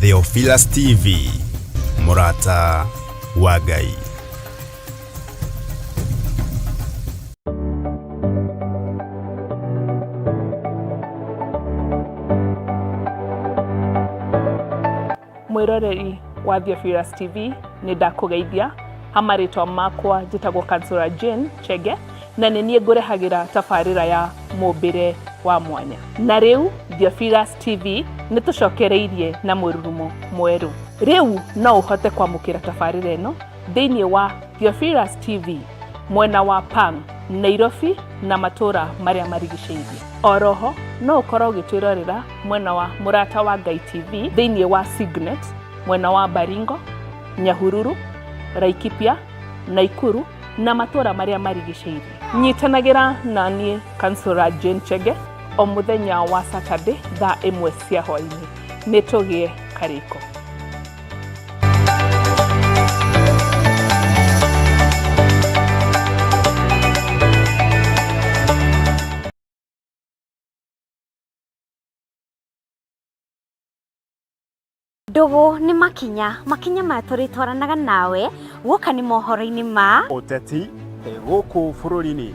Theophilus TV, Murata wa Ngai. Mwiroreri wa Theophilus TV ni ndakugeithia hamaritwa makwa njitagwo Councillor Jane Chege na nenie ngurehagira tabarira ya mumbire wa mwanya. Na riu Theophilus TV ni tucokereirie na mururumo mweru. Riu no uhote kwamukira tabarira eno thiini wa Theophilus TV mwena wa Pang, Nairobi na matura maria marigiceirie. Oroho no ukorwo gitwirorera mwena wa Murata wa Ngai TV thiini wa Signet mwena wa Baringo, Nyahururu, Laikipia, Naikuru na matura maria marigiceirie. Nyitanagira na nie Councillor Jane Chege o muthenya wa Saturday thaa 1 cia hwaini. Nitugie kariko. Ndugu ni makinya matũritwaranaga nawe guka ni mohoro-ini ma uteti guku bururi-ini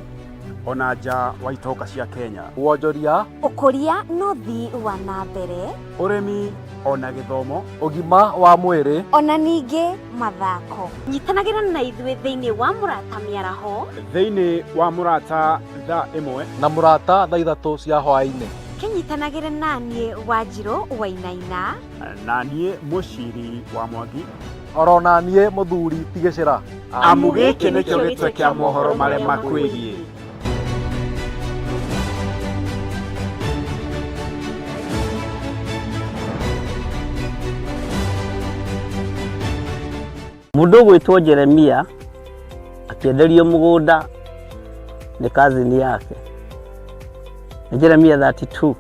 ona nja wa itoka cia Kenya, wonjoria, ukuria no thi wa na mbere, urimi ona githomo, ugima wa mwiri ona ningi mathako. Nyitanagira na ithuĩ thiini wa Murata miaraho, thiini wa Murata thaa 1 na Murata thaa 3 cia hwaini. Kinyitanagire na nie Wanjiru Wainaina na nie Muciri wa Mwangi, orona nie Muthuri Tigicira. Amu giki nikio gitwe kia mohoro maria makwigie. Mundu gwitwo Jeremia akienderio mugunda ni kazini yake. Jeremia 32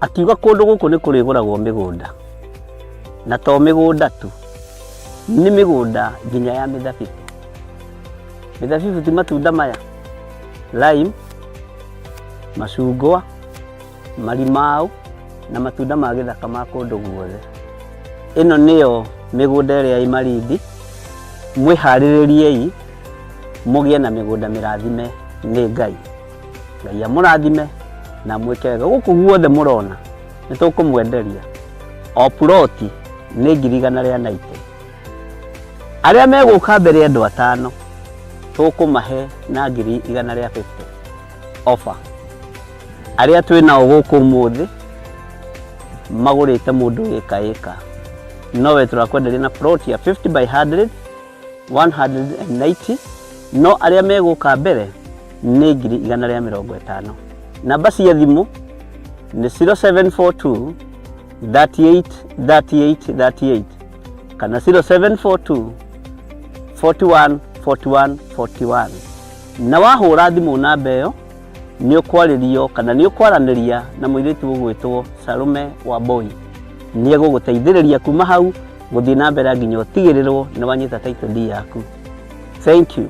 akiuga kundu guku ni kuriguragwo migunda na to migunda tu, ni migunda nginya ya mithabibu. Mithabibu ti matunda maya, lime, macungwa, marimau na matunda ma githaka ma kundu guothe. Ino niyo migunda iria i Malindi. Mwihaririei mugie na migunda mirathime ni Ngai. Ngai amurathime na mwekega guku guothe murona ni tukumwenderia o ploti ni 190. Aria meguka mbere andu 5 tukumahe na 150 offer. Aria twina guku muthi magurite mundu eka nowe turakwenderia na plot ya 50 by 100 190. No aria meguka mbere ni 150. Namba cia thimu ni 0742 38 38 38 kana 0742 41 41 41. Na wahura thimu namba iyo ni ukwaririo kana ni ukwaraniria na muiritu ugwitwo Salome Wamboi. Ni eguguteithiriria kuma hau guthii na mbere nginya utigirirwo ni wanyita title deed yaku. Thank you.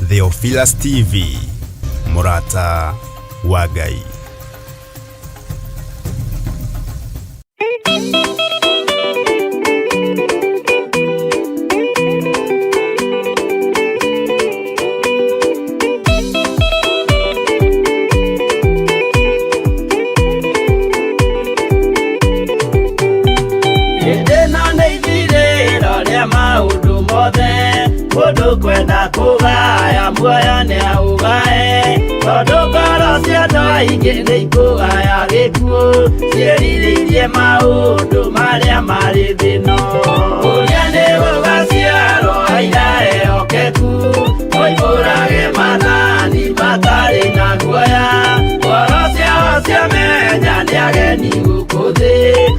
Theophilus TV, Murata wa Ngai. Mundu kwenda kugaya muoyo ni augae, tondu ngoro cia andu aingi ni ikugaya gikuo, ciĩrirĩirie maundu maria mari thino. Uria ni gugaciarwo aira ehokeku, oimbũrage mathani matari na guoya, ngoro ciao ciamenya ni ageni guku thi,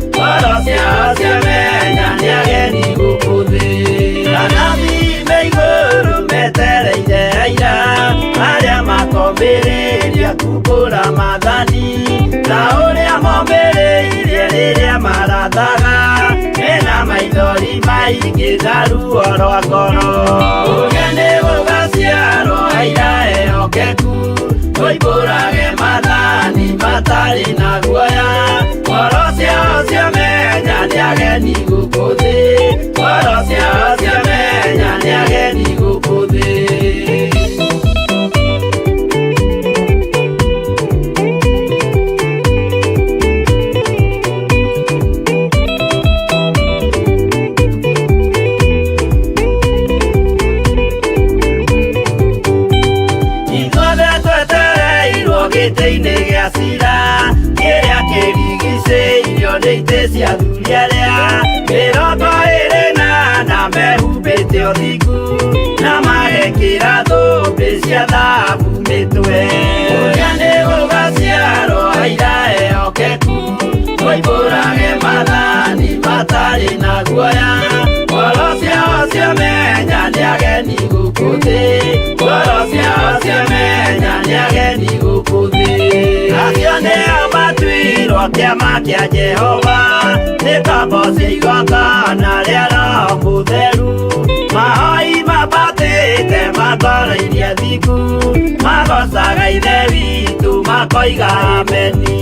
ngoro ciao ciamenya mathaga mena maithori maingĩ na ruo rwa ngoro. Ũgeni gũgaciarwo aira ehokeku, tũimbũrage mathani matarĩ na guoya. Ngoro ciao ciamenya nĩ ageni gũkũ thĩ, ngoro ciao ciamenya nĩ ageni gũkũ thĩ. Gĩtĩ-inĩ gĩa cira kĩrĩa kĩrigicĩirio nĩ itĩ cia athuri arĩa 28 mehumbĩte ũthingu na magekĩra thũmbĩ cia thahabu mĩtwe. Ũgeni gũgaciarwo aira ehokeku, tũimbũrage mathani matarĩ na guoya. Ngoro ciao ciamenya nĩ ageni gũkũ thĩ, ngoro ciao ciamenya nĩ ageni gũkũ thĩ. Acio nĩo matuirwo kĩama kĩa Jehova, nĩ tambo cia igongona rĩa Roho Mũtheru. Mahoi mabatĩte matoro-inĩ thingu, magocaga ithe witũ makoiga ameni.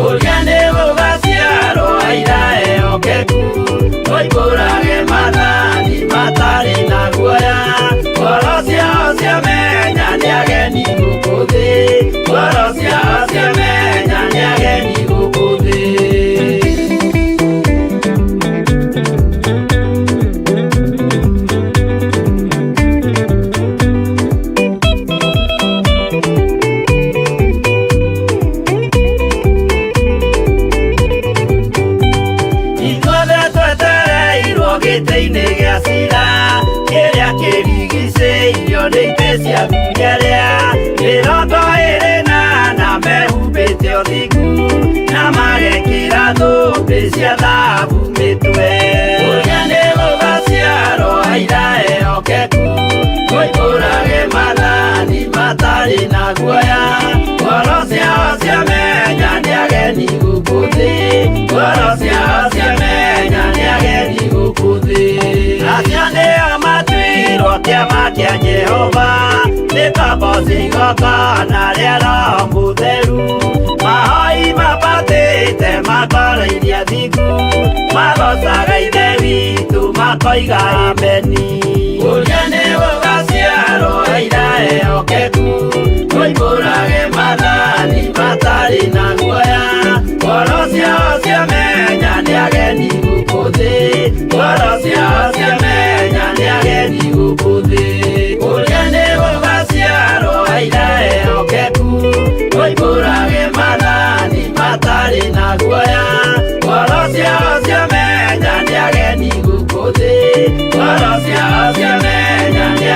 Ũgeni gũgaciarwo aira ehokeku, tũimbũrage mathani matarĩ na guoya. Ngoro ciao ciamenya nĩ ageni gũkũ thĩ, ngoro ciao ciamenya nĩ ageni gũkũ thĩ. Gĩtĩ-inĩ gĩa cira kĩrĩa kĩrigicĩirio nĩ itĩ cia athuri arĩa 28 mehumbĩte ũthingu na magekĩra thũmbĩ cia thahabu mĩtwe. Ũgeni gũgaciarwo aira ehokeku, tũimbũrage mathani matarĩ na guoya. Ngoro ciao ciamenya nĩ ageni gũkũ thĩ, ngoro ciao ciamenya nĩ ageni gũkũ thĩ. Acio nĩo matuirwo kĩama kĩa Jehova, nĩ tambo cia igongona rĩa Roho Mũtheru. Mahoi mabatĩte matoro-inĩ thingu, magocaga ithe witũ makoiga ameni. Ũgeni gũgaciarwo aira ehokeku, tũimbũrage mathani matarĩ na guoya. Ngoro ciao ciamenya nĩ ageni gũkũ thĩ, ngoro ciao ciamenya nĩ ageni gũkũ thĩ. Ũgeni gũgaciarwo aira ehokeku, tũimbũrage mathani matarĩ na guoya. Ngoro ciao ciamenya nĩ ageni gũkũ thĩ, ngoro ciao ciamenya nĩ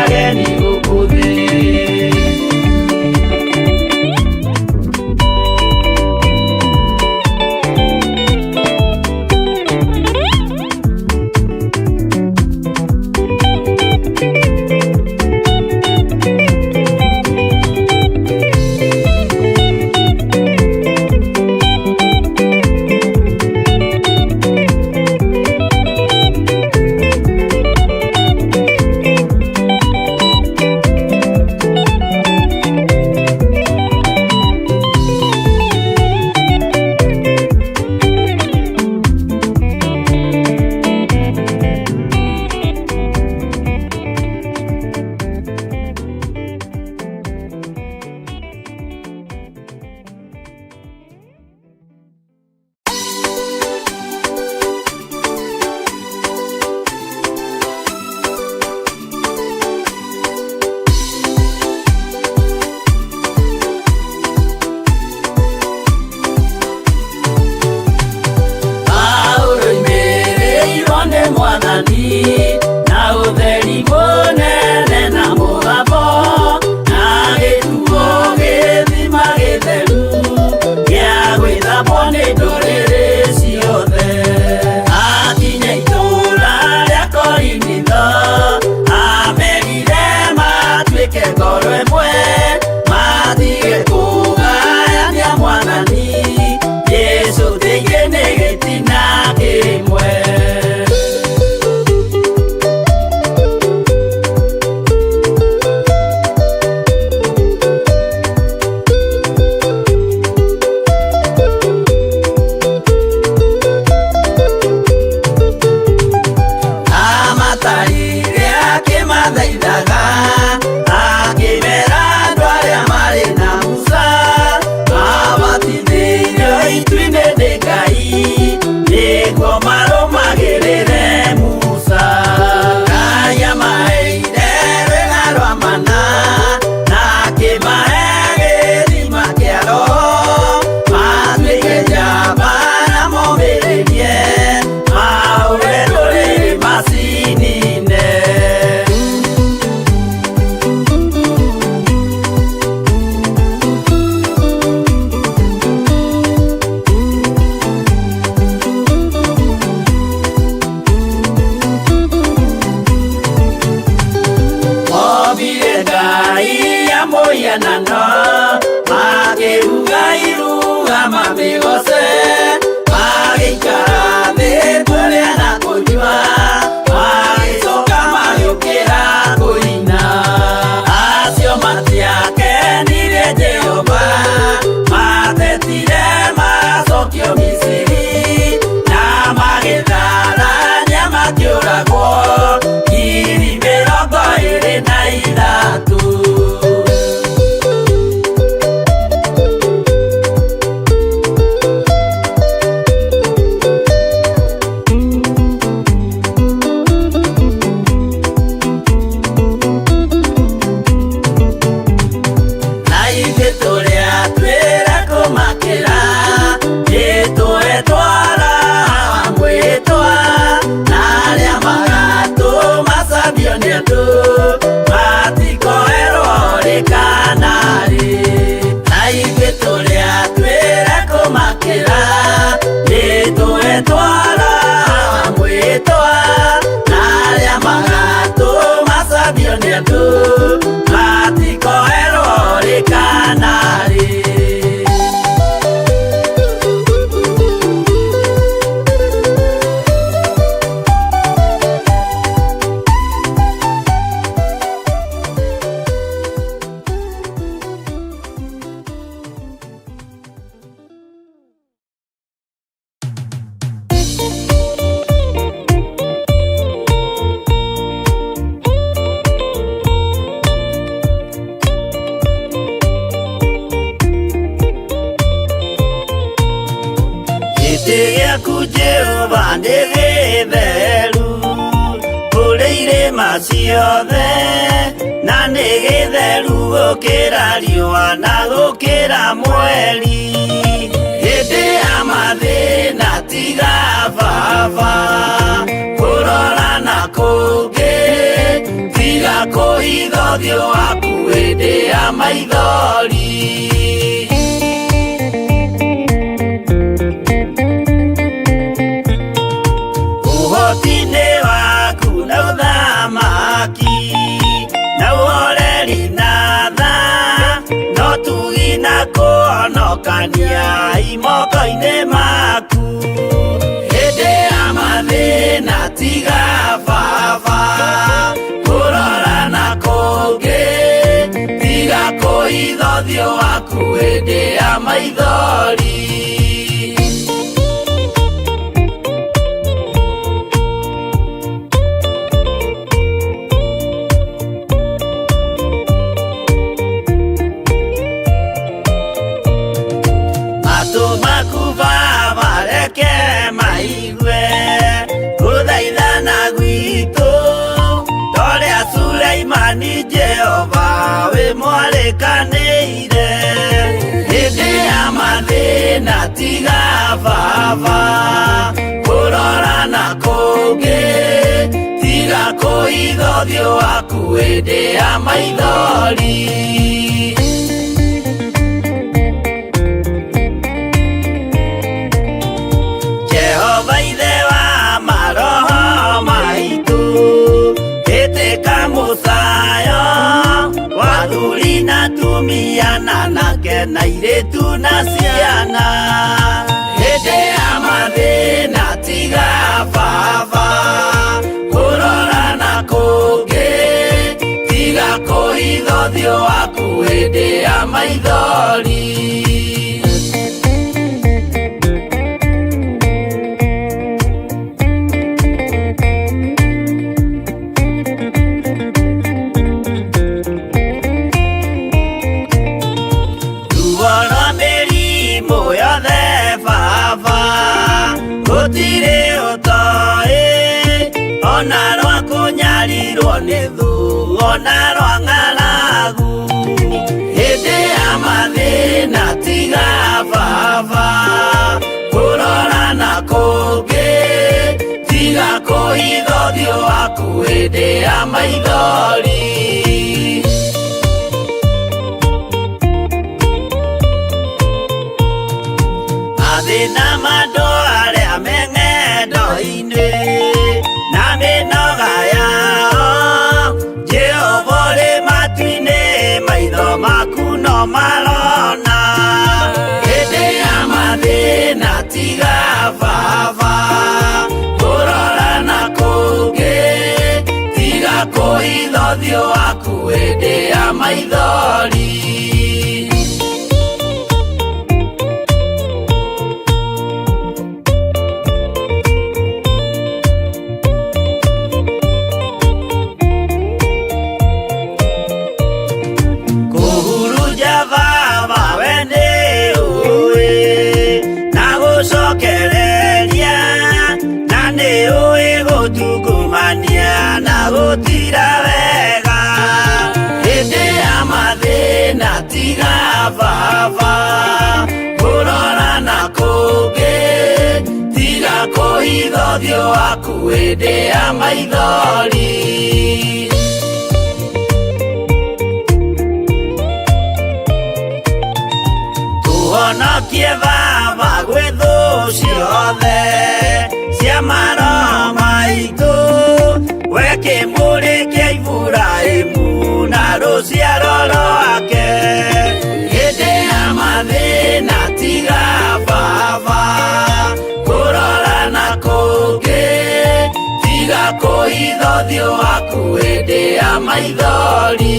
twara mwĩtwa na arĩa magatũmacambio nĩ andũ matikoerwo rĩkanarĩ na ithuĩ tũrĩa twĩre kũmakĩra nĩtũe twara mwĩtwa na arĩa magatũmacambio nĩ andũ matikoerwo rĩkanarĩ. Jehova nĩ gĩtheru kũrĩ irĩma ciothe na nĩ gĩtheru gũkĩra riũa na gũkĩra mweri. Hĩndĩ ya mathĩna tiga baba kũrora na kũngĩ tiga kũhitha ũthiũ waku hĩndĩ ya maithori. Ũhoti-inĩ waku na ũthamaki na ũhoreri na tha no tugi na kũhonokania imoko-inĩ maku. Hĩndĩ ya mathĩna tiga baba kũrora na kũngĩ tiga kũhitha ũthiũ waku hĩndĩ ya maithori. Maigue gũthaithana gwitũ torĩa Suleimani Jehova wĩ mwarĩkanĩire. Hĩndĩ ya mathĩna tiga baba kũrora na kũngĩ tiga kũhitha ũthiũ waku hĩndĩ ya maithori. Jehova ithe wa maroho maitũ ĩtĩka mũcayo wa athuri na atumia na anake na airĩtu na ciana. Hĩndĩ ya mathĩna tiga baba kũrora na kũngĩ tiga kũhitha ũthiũ waku hĩndĩ ya maithori. Gũtirĩ ũtoĩ ona rwa kũnyarirwo nĩ thũ ona rwa ng'aragu. Hĩndĩ ya mathĩna tiga baba kũrora na kũngĩ tiga kũhitha ũthiũ waku hĩndĩ ya maithori. Mathĩna mandũ arĩa me ng'endo-inĩ na mĩnoga yao Jehova ũrĩ matu-inĩ maitho maku no marona. Hĩndĩ ya mathĩna tiga baba kũrora na kũngĩ tiga kũhitha ũthiũ waku hĩndĩ ya maithori. Gũtira wega hĩndĩ ya mathĩna tiga baba kũrora na kũngĩ kuhitha ũthiũ waku hĩndĩ ya maithori. Tũhonokie Baba gwĩ thũ ciothe cia maroho maitũ, we kĩmũrĩ kĩa Iburahĩmu na rũciaro rwake. Hĩndĩ ya mathĩna tiga Baba kũrora na kũngĩ, tiga kũhitha ũthiũ waku hĩndĩ ya maithori.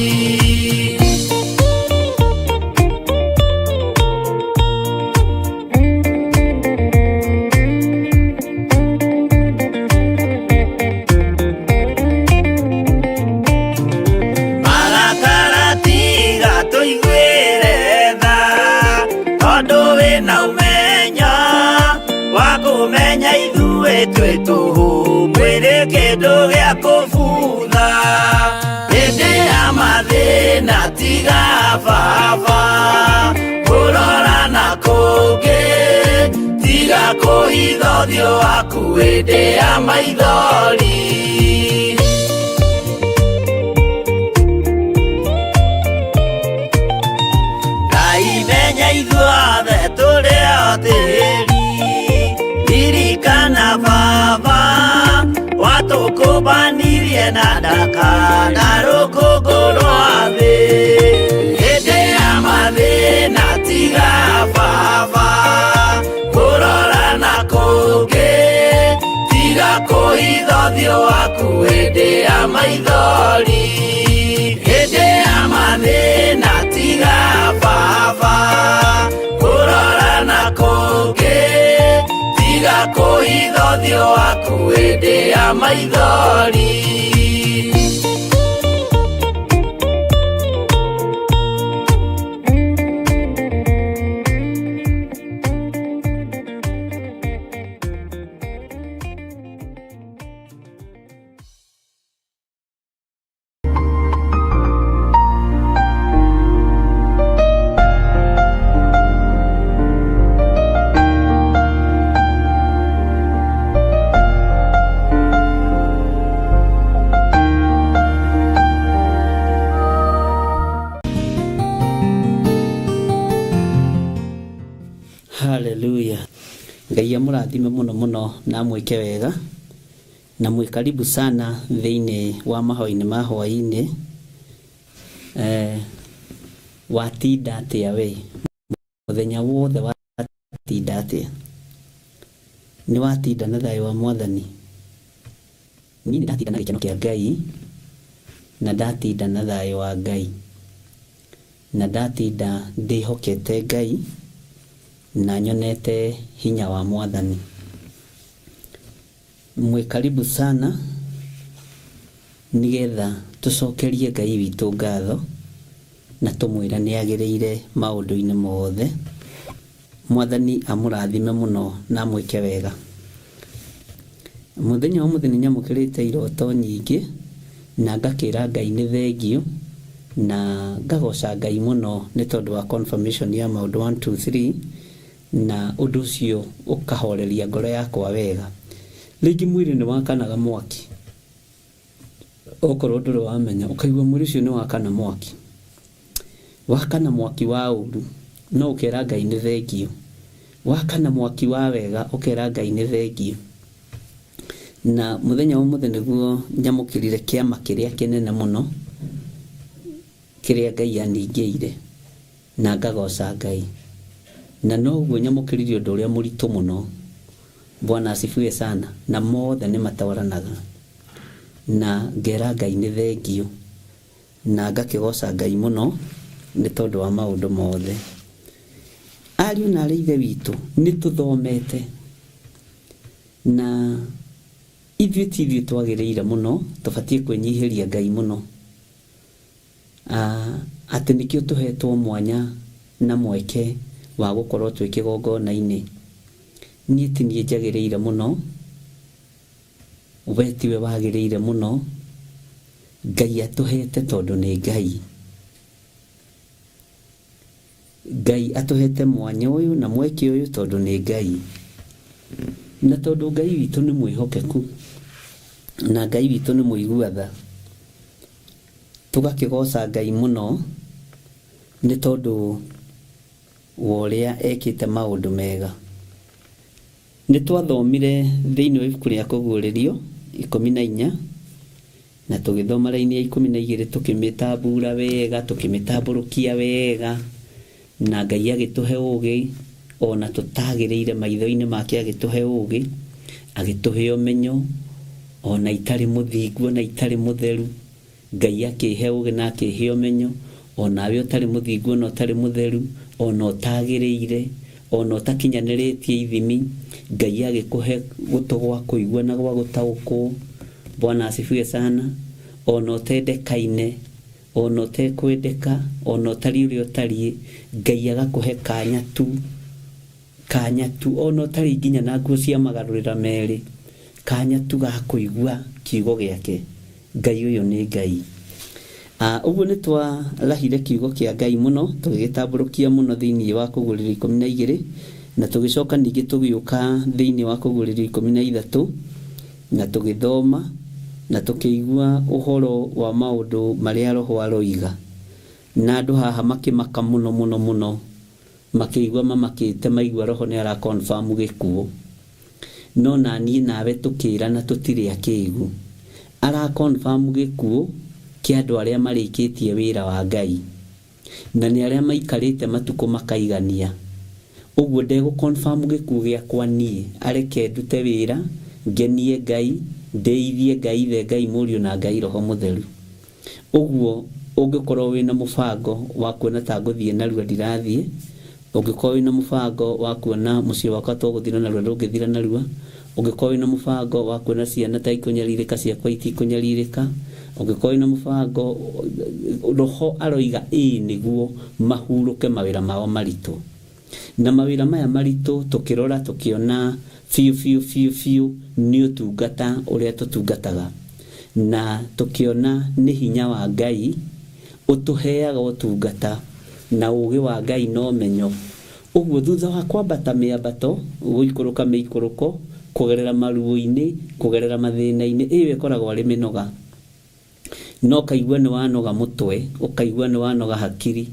Twĩ tũhũ mwĩrĩ kĩndũ gĩa kũbutha, hĩndĩ ya mathĩna tiga Baba kũrora na kũngĩ, tiga kũhitha ũthiũ waku hĩndĩ ya maithori. Ngai menya ithuothe tũrĩ o tĩĩri, ririkana Baba watũkũmbanirie na ndaka na rũkũngũ rwa thĩ. Hĩndĩ ya mathĩna tiga Baba kũrora na kũngĩ, tiga kũhitha ũthiũ waku hĩndĩ ya maithori. Hĩndĩ ya mathĩna tiga Baba kũrora na kũngĩ, tiga kũhitha ũthiũ waku hĩndĩ ya maithori. Haleluya. Ngai amũrathime mũno mũno na mwĩke wega na mwĩ karibu sana thĩinĩ wa mahoinĩ ma hwainĩ. Watinda atĩa we mũthenya wothe watinda atĩa? Nĩ watinda na thayũ wa Mwathani? Niĩ ndatinda na gĩkeno kĩa Ngai na ndatinda na thayũ wa Ngai na ndatinda ndĩhokete Ngai na nyonete hinya wa Mwathani. Mwĩ karibu sana nigetha tũcokerie Ngai witũ ngatho na tũmwĩra nĩagĩrĩire maũndũ-inĩ mothe. Mwathani amũrathime mũno na mwĩke wega. Mũthenya wa mũthenya nyamũkĩrĩte iroto nyingĩ na ngakĩra Ngai nĩ thengio na ngagoca Ngai mũno nĩ tondũ wa confirmation ya maũndũ 1 2 3 na ũndũ ũcio ũkahoreria ngoro yakwa wega. Rĩngĩ mwĩrĩ nĩ wakanaga mwaki, okorwo ndũrĩ wamenya ũkaigua mwĩrĩ ũcio nĩ wakana mwaki, wakana mwaki wa ũru no ũkera Ngai nĩ thengio, wakana mwaki wa wega ũkera Ngai nĩ thengio. Na mũthenya wa mũthenya nĩguo nyamũkĩrire kĩama kĩrĩa kĩnene mũno kĩrĩa Ngai aningĩire na ngagoca Ngai. Na noguo nyamũkĩrire ũndũ ũrĩa mũritũ mũno. Bwana asifiwe sana. Na mothe nĩ matwaranaga na ngera Ngai nĩ thengio na ngakĩgoca Ngai mũno nĩ tondũ wa maũndũ mothe. Ariũ na arĩ ithe witũ nĩ tũthomete na ithuĩ ti ithuĩ twagĩrĩire mũno, tũbatiĩ kwĩnyihĩria Ngai mũno. Atĩ nĩkĩo tũhetwo mwanya na mweke wa gũkorwo twĩ kĩgongona-inĩ. Niĩ ti niĩ njagĩrĩire mũno, we tiwe wagĩrĩire mũno. Ngai atũhete tondũ nĩ Ngai. Ngai atũhete mwanya ũyũ na mweke ũyũ tondũ nĩ Ngai. na tondu Ngai witũ nĩ mwĩhokeku na Ngai witũ nĩ mũiguatha, tũgakĩgoca Ngai mũno nĩ tondũ wa ũrĩa ekĩte maũndũ mega. Nĩ twathomire thĩinĩ wa ibuku rĩa Kũguũrĩrio 14 na tũgĩthoma raini ya 12 tũkĩmĩtambũra wega, tũkĩmĩtambũrũkia wega, na Ngai agĩtũhe ũũgĩ ona tũtagĩrĩire maitho-inĩ make, agĩtũhe ũũgĩ, agĩtũhe ũmenyo ona itarĩ mũthingu na itarĩ mũtheru. Ngai akĩhe ũũgĩ na akĩhe ũmenyo, onawe ũtarĩ mũthingu na ũtarĩ mũtheru, ona ũtagĩrĩire, ona ũtakinyanĩrĩtie ithimi, Ngai agĩkũhe gũtũ gwa kũigua na gwa gũtaũkwo. Bwana asifiwe sana. Ona ũtendekaine, ona ũtekwendeka, ona ũtari ũrĩa ũtariĩ, Ngai agakũhe kanya tu, ona ũtari nginya na nguo cia magarũrĩra merĩ, kanya tu ga kũigua kiugo gĩake. Ngai ũyũ nĩ Ngai. Ũguo nĩ twarahire kiugo kĩa Ngai mũno, tũgĩgĩtambũrũkia mũno thĩinĩ wa Kũguũrĩrio 12 na tũgĩcoka ningĩ tũgĩũka thĩinĩ wa Kũguũrĩrio 13 na tũgĩthoma na tũkĩigua ũhoro wa maũndũ marĩa Roho aroiga, na andũ haha makĩmaka mũno makĩigua mamakĩte, maigua Roho nĩ ara confirm gĩkuũ. No na niĩ nawe tũkĩra na tũtirĩ akĩigu, ara confirm gĩkuũ kĩa andũ arĩa marĩkĩtie wĩra wa Ngai na nĩ arĩa maikarĩte matukũ makaigania. Ũguo ndegũ confirm gĩkuũ gĩakwa niĩ, areke ndute wĩra, ngenie Ngai, ndeithie Ngai, ithe Ngai Mũriũ na Ngai Roho Mũtheru. Ũguo ũngĩkorwo wĩna mũbango wa kuona ta ngũthiĩ narua ndirathiĩ, ũngĩkorwo wĩna mũbango wa kuona mũciĩ wakwa tũgũthira narua ndũngĩthira narua, ũngĩkorwo wĩna mũbango wa kuona ciana ta ikũnyarirĩka ciakwa itikũnyarirĩka, ũngĩkorwo wĩna mũbango, Roho aroiga nĩguo mahurũke mawĩra mao maritũ. Na mawĩra maya maritũ tũkĩrora tũkĩona fiu nĩ ũtungata ũrĩa tũtungataga, na tũkĩona nĩ hinya wa Ngai ũtũheaga ũtungata na ũũgĩ wa Ngai na ũmenyo. Ũguo thutha wa kwambata mĩambato, gũikũrũka mĩikũrũko, kũgerera maruo-inĩ, kũgerera mathĩna-inĩ, ĩyo ĩkoragwo arĩ mĩnoga. No kaigua nĩ wanoga mũtwe, ũkaigua nĩ wanoga hakiri,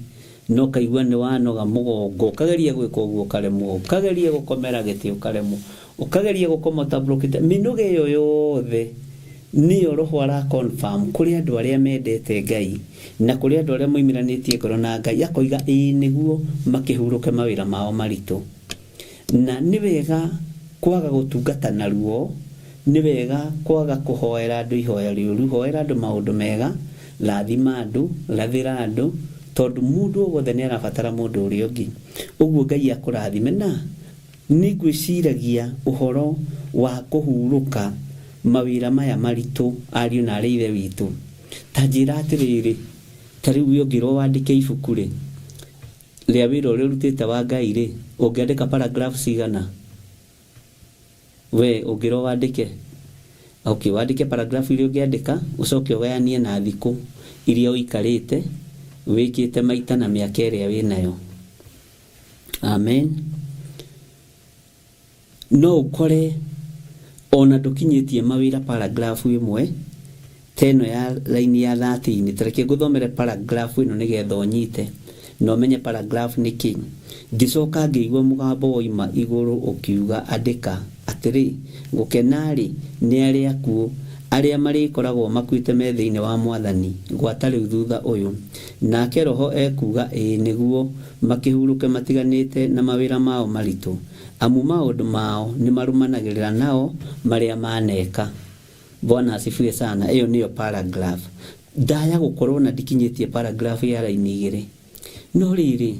no kaigua nĩ wanoga mũgongo, ũkageria gwĩka ũguo ũkaremwo, ũkageria gũkomera gĩtĩ ũkaremwo, ũkageria gũkoma ũtamburũkĩte. Mĩnoga ĩyo yothe nĩyo Roho ara confirm kũrĩ andũ arĩa mendete Ngai na kũrĩ andũ arĩa moimiranĩtie ngoro na Ngai, akoiga nĩguo makĩhurũke mawĩra mao maritũ. Na nĩ wega kwaga gũtungata na ruo, nĩ wega kwaga kũhoera andũ ihoya rĩũru, hoera andũ maũndũ mega, rathima andũ, rathĩra andũ, tondũ mũndũ wothe nĩ arabatara mũndũ ũrĩa ũngĩ. Ũguo Ngai akũrathime. Na nĩ ngwĩciragia ũhoro wa kũhurũka mawĩra maya maritũ, ariũ na arĩ ithe witũ, ta njĩra atĩrĩrĩ, ta rĩu ũngĩrwo wandĩke ibuku rĩa wĩra ũrĩa ũrutĩte wa Ngai rĩ, ũngĩandĩka paragraph cigana? We ũngĩrwo wandĩke, wandĩke paragraph iria ũngĩandĩka, ũcoke ũgayanie na thikũ iria ũikarĩte wĩkĩte maita na mĩaka ĩrĩa wĩnayo. Amen. No ũkore ona ndũkinyĩtie mawĩra paragraph ĩmwe, teno ya raini ya 13, tareke ngũthomere paragraph ĩno nĩgetha ũnyite na ũmenye paragraph nĩ kĩ. Ngĩcoka ngĩigua mũgambo woima igũrũ ũkiuga, andĩka atĩrĩ, gũkenarĩ nĩ arĩa akuũ arĩa marĩkoragwo makuĩte me thĩinĩ wa Mwathani gwata rĩu thutha ũyũ, nake Roho ekuga nĩguo makĩhurũke matiganĩte na mawĩra mao maritũ, amu maũndũ mao nĩ marumanagĩrĩra nao marĩa maneka. Bwana asifiwe sana. Ĩyo nĩyo paragraph. Ndaya gũkorwo na ndikinyĩtie paragraph ya raini 2, no rĩrĩ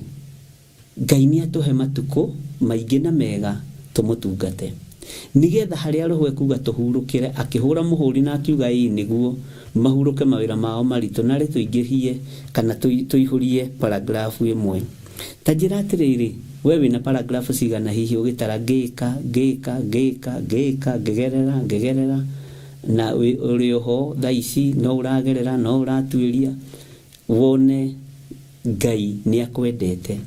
Ngai nĩ atũhe matukũ maingĩ na mega tũmũtungate, nigetha harĩa Roho ekuga tũhurũkĩre, akĩhũra mũhũri na akiuga nĩguo mahurũke mawĩra mao maritũ, na rĩ tũingĩhie kana tũihũrie paragraph ĩmwe. Ta njĩra atĩrĩrĩ, we wĩna paragraph cigana hihi ũgĩtara ngĩgerera na ũrĩ oho thaa ici, no ũragerera, no ũratuĩria, wone Ngai nĩ akwendete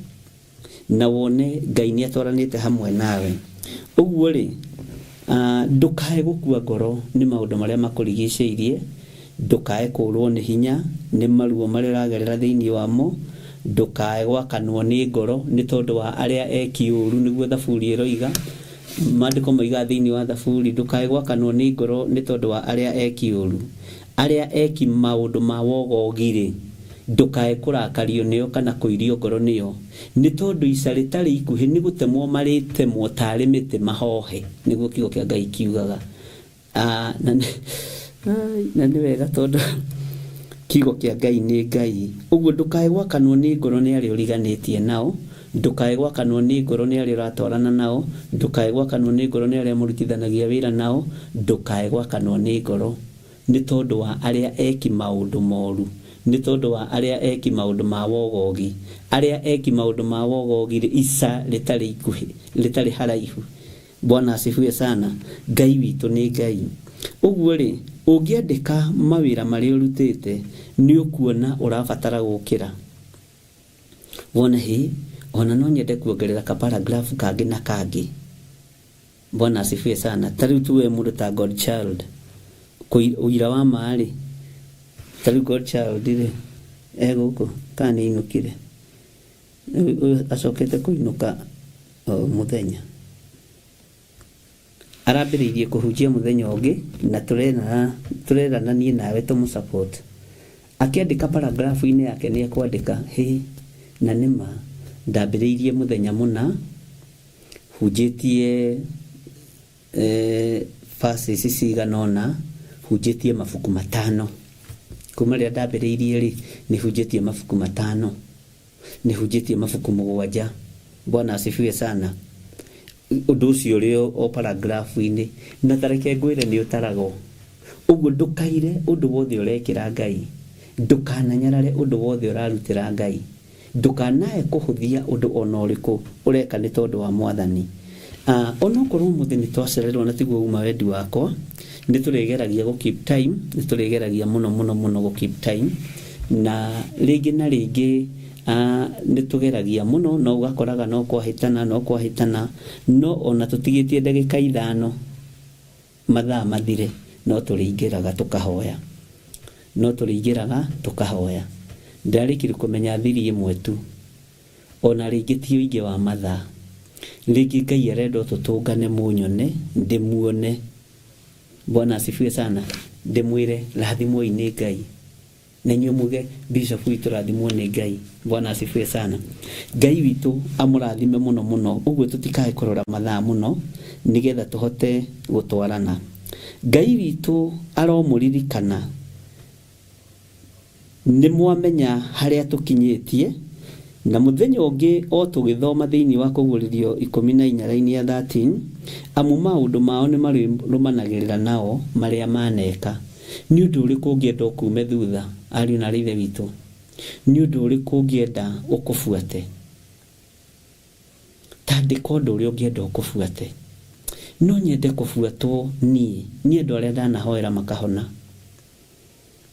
na wone Ngai nĩ atwaranĩte hamwe nawe. Ũguo rĩ, Ndukae gukua ngoro nĩ maũndũ marĩa makũrigicĩirie, ndukae kũrwo nĩ hinya nĩ maruo marĩa ũragerera thĩinĩ wamo, ndukae gwakanwo nĩ ngoro nĩ tondũ wa arĩa eki ũru, nĩguo thaburi ĩroiga, maandĩko moiga thĩinĩ wa thaburi, ndukae gwakanwo nĩ ngoro nĩ tondũ wa arĩa eki ũru, arĩa eki maũndũ ma wogogi-rĩ, ndukae kũrakario nĩo kana kũirio ngoro nĩo, nĩ tondũ ica rĩtarĩ ikuhĩ nĩ gũtemwo marĩtemwo tarĩ mĩtĩ mahohe, nĩguo kiugo kĩa Ngai kiugaga. Na nĩ wega tondũ kiugo kĩa Ngai nĩ Ngai. Ũguo ndukae gwakanwo nĩ ngoro nĩ arĩa ũriganĩtie nao, ndukae gwakanwo nĩ ngoro nĩ arĩa ũratwarana nao, ndukae gwakanwo nĩ ngoro nĩ arĩa mũrutithanagia wĩra nao, ndukae gwakanwo nĩ ngoro nĩ tondũ wa arĩa eki maũndũ moru, nĩ tondũ wa arĩa eki maũndũ ma wogogi, arĩa eki maũndũ ma wogogi ica rĩtarĩ ikuhĩ, rĩtarĩ haraihu. Bwana asifiwe sana. Ngai witũ nĩ Ngai. Ũguo-rĩ, ũngĩandĩka mawĩra marĩa ũrutĩte nĩ ũkuona ũrabatara gũkĩra. Wona hĩ, ona no nyende kuongerera kaparagraph kangĩ na kangĩ. Bwana asifiwe sana. Tarĩu tuwe mũndũ ta Godchild, ũira wa maarĩ, tarĩu Godchild-rĩ, gũkũ kana nĩ ainũkire, acokete kũinũka mũthenya, arambĩrĩirie kũhunjia mũthenya ũngĩ, na tũrerana niĩ nawe tũmũsupport. Akĩandĩka paragraph-inĩ yake nĩ ekwandĩka, hĩ, na nĩma ndambĩrĩirie mũthenya mũna, hunjĩtie verses cigana ũna, hunjĩtie mabuku 5. Kuma rĩrĩa ndambĩrĩirie-rĩ, nĩ hunjĩtie mabuku 5, nĩ hunjĩtie mabuku 7. Bwana asifiwe sana. Ũndũ ũcio ũrĩ o paragraph-inĩ, na tareke ngwĩre nĩ ũtaragwo. Ũguo ndũkaire ũndũ wothe ũrekĩra Ngai, ndũkananyarare ũndũ wothe ũrarutĩra Ngai, ndũkanae kũhũthia ũndũ ona ũrĩkũ ũreka nĩ tondũ wa Mwathani. Onokorwo mũthĩ nĩ twacererwo na tiguo uma wendi wakwa, nĩ tũrĩgeragia gũ keep time, nĩ tũrĩgeragia mũno gũ keep time, na rĩngĩ na rĩngĩ nĩ tũgeragia mũno, no ũgakoraga no kwahĩtana, no ona tũtigĩtie ndagĩka 5 mathaa mathire, no tũrĩingĩraga tũkahoya. Ndarĩkire kũmenya thiri ĩmwe tu, ona rĩngĩ ti ũingĩ wa mathaa, rĩngĩ Ngai arenda tũtũngane mũnyone, ndĩmuone. Bwana asifiwe sana. Ndĩmwĩre rathimwo nĩ Ngai, na inyuĩ muge bishop witũ rathimwo nĩ Ngai. Bwana asifiwe sana. Ngai witũ amũrathime mũno. Ũguo tũtikae kũrora mathaa mũno, nĩgetha tũhote gũtwarana. Ngai witũ aromũririkana, nĩ mwamenya harĩa tũkinyĩtie, na mũthenya ũngĩ o tũgĩthoma thĩinĩ wa Kũguũrĩrio 14 raini ya 13, amu maũndũ mao nĩ marũmanagĩrĩra nao marĩa maneka. Nĩ ũndũ ũrĩkũ ũngĩenda kuume thutha, ariũ na ithe witũ? Nĩ ũndũ ũrĩkũ ũngĩenda ũkũbuate? Tandĩka ũndũ ũrĩa ũngĩenda ũkũbuate. No nyende kũbuatwo niĩ andũ arĩa ndanahoera makahona.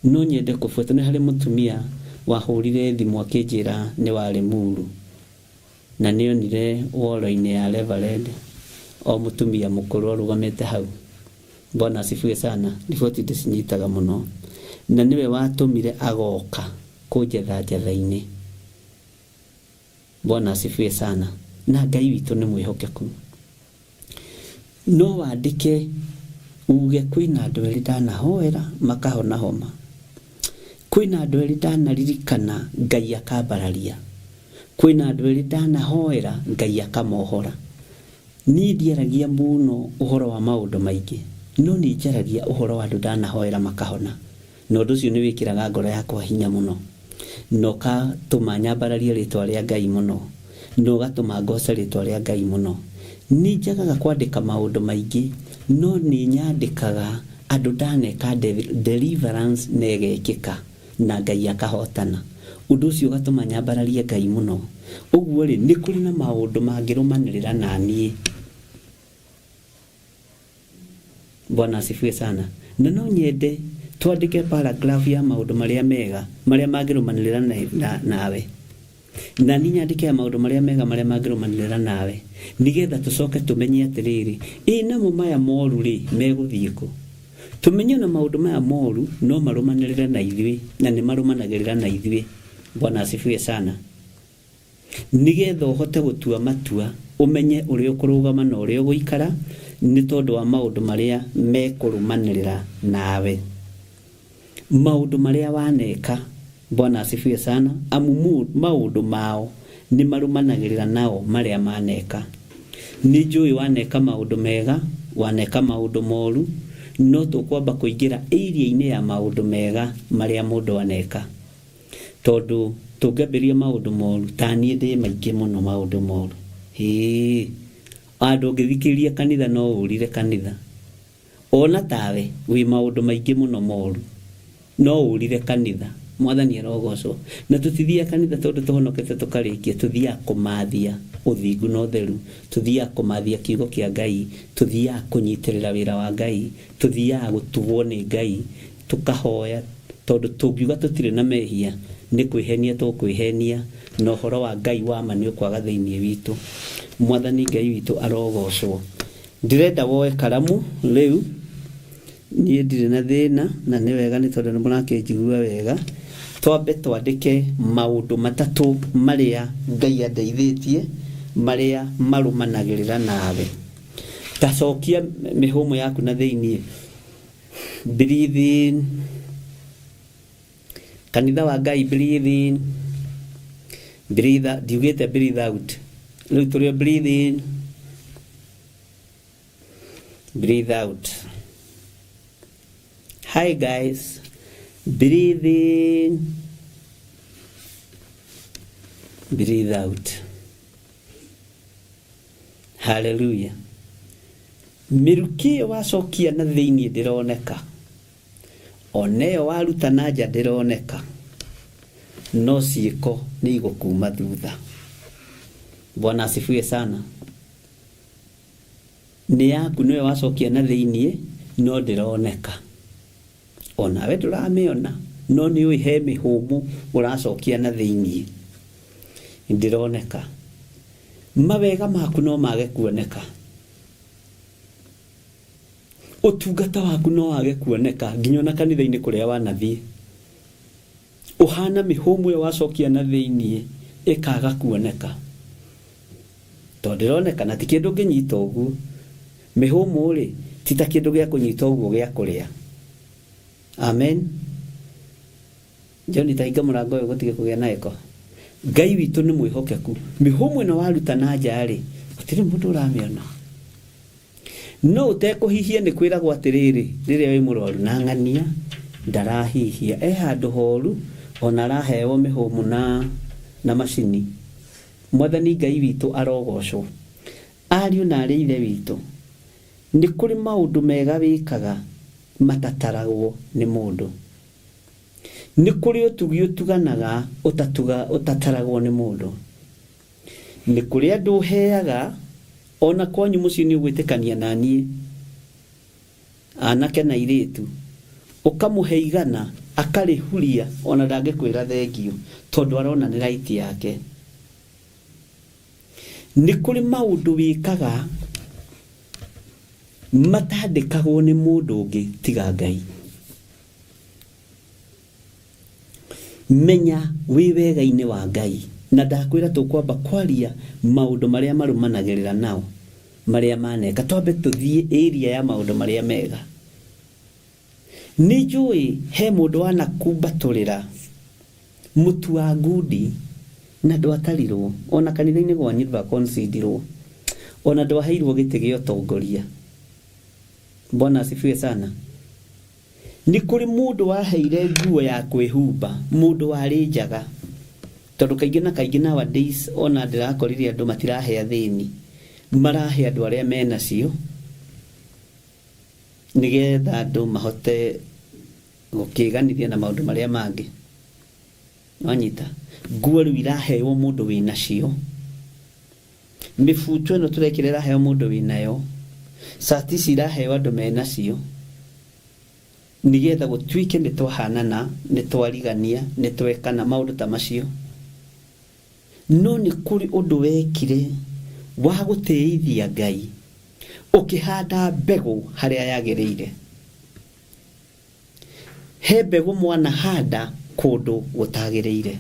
No nyende kũbuatwo. Nĩ harĩ mũtumia wahũrire thimũ akĩnjĩra nĩ warĩ Muru, na nĩ onire woro-inĩ ya Reverend o mũtumia mũkũrũ arũgamĩte hau. Bwana asifiwe sana. Riboti ndĩcinyitaga mũno, na nĩwe watũmire agoka kũnjetha njatha-inĩ. Bwana asifiwe sana. Na Ngai witũ nĩ mwĩhokeku. No wandĩke uge kwĩna andũ erĩ ndanahoera makahona homa, kwĩna andũ erĩ ndanaririkana Ngai akambararia, kwĩna andũ erĩ ndanahoera Ngai akamohora. Niĩ ndiaragia mũno ũhoro wa maũndũ maingĩ, no nĩ njaragia ũhoro wa andũ ndanahoera makahona, na ũndũ ũcio nĩ wĩkĩraga ngoro yakwa hinya mũno, na ũgatũma nyambararie rĩtwa rĩa Ngai mũno, na ũgatũma ngoce rĩtwa rĩa Ngai mũno. Nĩ njagaga kwandĩka maũndũ maingĩ, no nĩ nyandĩkaga andũ ndaneka deliverance na ĩgekĩka na Ngai akahotana. Ũndũ ũcio ũgatũma nyambararie Ngai mũno. Ũguo-rĩ, nĩ kũrĩ na maũndũ mangĩrũmanĩrĩra na niĩ. Bwana asifiwe sana. Na no nyende twandĩke paragraph ya maũndũ marĩa mega marĩa mangĩrũmanĩrĩra nawe. na ni nyandike maundu maria mega maria mangirumanira nawe nigetha tucoke tumenye atiriri namo maya moru ri meguthiiko tumenye na maundu maya moru no marumanirire na ithui na ni marumanagirira na ithui. Bwana asifiwe sana. Nigetha uhote gutua matua umenye uri ukurugama na uri uguikara ni tondu wa maundu maria mekurumanirira nawe, maundu maria waneka. Bwana asifiwe sana. Amu maundu mao ni marumanagirira nao maria maneka. Ni njui waneka maundu mega, waneka maundu moru, no tukwamba kuingira area-ini ya maundu mega maria mundu aneka. Tondu tungabiria maundu moru tani ndi maingi muno maundu moru. Andu ngithikiria kanitha no urire kanitha. Ona tawe wi maundu maingi muno moru no urire kanitha. Mwathani arogocwo. Na tutithia kanitha tondu tuhonokete tukarikia, tuthia kumathia uthingu no theru, tuthia kumathia kiugo kia Ngai, tuthia kunyitirira wira wa Ngai, tuthia gutugwo ni Ngai, tukahoya tondu tungiuga tutire na mehia ni kwihenia tukwihenia no horo wa Ngai wa ma ni ukwaga thiini witu. Mwathani Ngai witu arogocwo. Ndirenda woe karamu riu ni ndire na thina na ni wega ni tondu nimurakijigua wega. Twambe twandike maundu matatu maria Ngai andeithitie maria marumanagirira nawe. Tacokia mihumo yaku na thiini. Breathe in. Kanitha wa Ngai, breathe in. Breathe out. Do you get a breathe out? Look to your breathe in. Breathe out. Hi guys. Breathe in. Breathe out. Hallelujah. Miruki wacokia na thiini ndironeka. Oneo waruta na nja ndironeka. No ciiko ni igukuma thutha. Bwana asifiwe sana. Ni yaku niwe wacokia na thiini no ndironeka. Ona we nduramiona no ni uihe mihumu uracokia na thiini ndironeka. Mawega maku no mage kuoneka. Utungata waku no wage kuoneka nginya na kanitha-ini kuria wanathie. Uhana mihumu ya wacokia na thiini ikaga kuoneka. To ndironeka na ti kindu nginyita uguo. Mihumu ri ti ta kindu gia kunyita uguo gia kuria. Amen. Joni taiga murango uyu gutige kugia na eko. Ngai witu ni mwihokeku. Mihumu ino waruta na nja ri gutiri mundu uramiona. No utekuhihia ni kwiragwo atiriri riria wi murwaru na ng'ania ndarahihia handu horu ona arahewo mihumu na macini. Mwathani Ngai witu arogocwo. Ariu na arĩire witu ni kuri maundu mega wikaga matataragwo ni mundu. Ni kuri utugi utuganaga utataragwo ni mundu. Ni kuri andu heaga ona kwanyu muci ni ugwitikania nanie anake na iritu ukamuhe igana akarihuria ona ndangikwira thengio tondu arona ni right yake. Ni kuri maundu wikaga matandikagwo ni mundu ungi tiga Ngai. Menya wi wega-ini wa Ngai na ndakwira tukwamba kwaria maundu maria marumanagirira nao maria maneka. Twambe tuthie area ya maundu maria mega. Ni njui he mundu anakumbaturira mutu wa ngudi na ndwatarirwo ona kanitha-ini gwanyu ndwakonsidirwo ona ndwaheirwo giti gia utongoria. Bwana asifiwe sana. Ni kuri mundu waheire nguo ya kwihumba mundu wari njaga tondu kaingi na kaingi nowadays ona ndirakorire andu matirahe thiini marahe andu aria mena cio nigetha andu mahote gukiganithia na maundu maria mangi. Wanyita nguo riu irahewo mundu wina cio. Mifuto ino turekirira heyo mundu winayo. Sati cirahewo andu mena cio nigetha gutwike nitwahanana nitwarigania nitwekana maundu ta macio. no nĩ kũrĩ ũndũ wekire wa gũtĩithia Ngai ũkĩhanda mbegũ harĩa yagĩrĩire. He mbegũ mwanahanda kũndũ gũtagĩrĩire.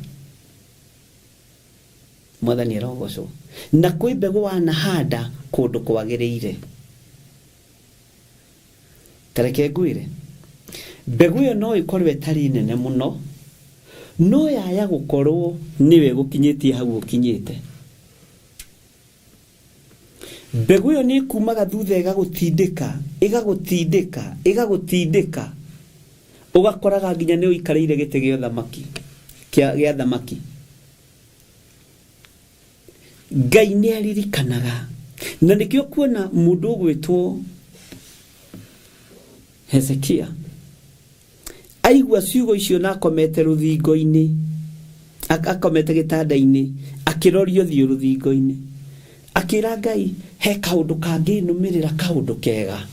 Mwathani arogocwo. Na kwĩ mbegũ wanahanda kũndũ kwagĩrĩire. Tareke ngwĩre, mbegũ ĩyo no ĩkorwo ĩtarĩ nene mũno, no yaya gũkorwo nĩwe gũkinyĩtie hau ũkinyĩte. Mbegũ ĩyo nĩ kumaga thutha ĩgagũtindĩka ũgakoraga nginya nĩ ũikarĩire gĩtĩ gĩa thamaki. Ngai nĩ aririkanaga, na nĩkĩo kuona mũndũ ũgwĩtwo Hezekia aigua ciugo icio na akomete rũthingo-inĩ, akomete gĩtanda-inĩ akĩrorio thiũ rũthingo-inĩ, akĩra Ngai, he kaũndũ kangĩnũmĩrĩra, kaũndũ kega.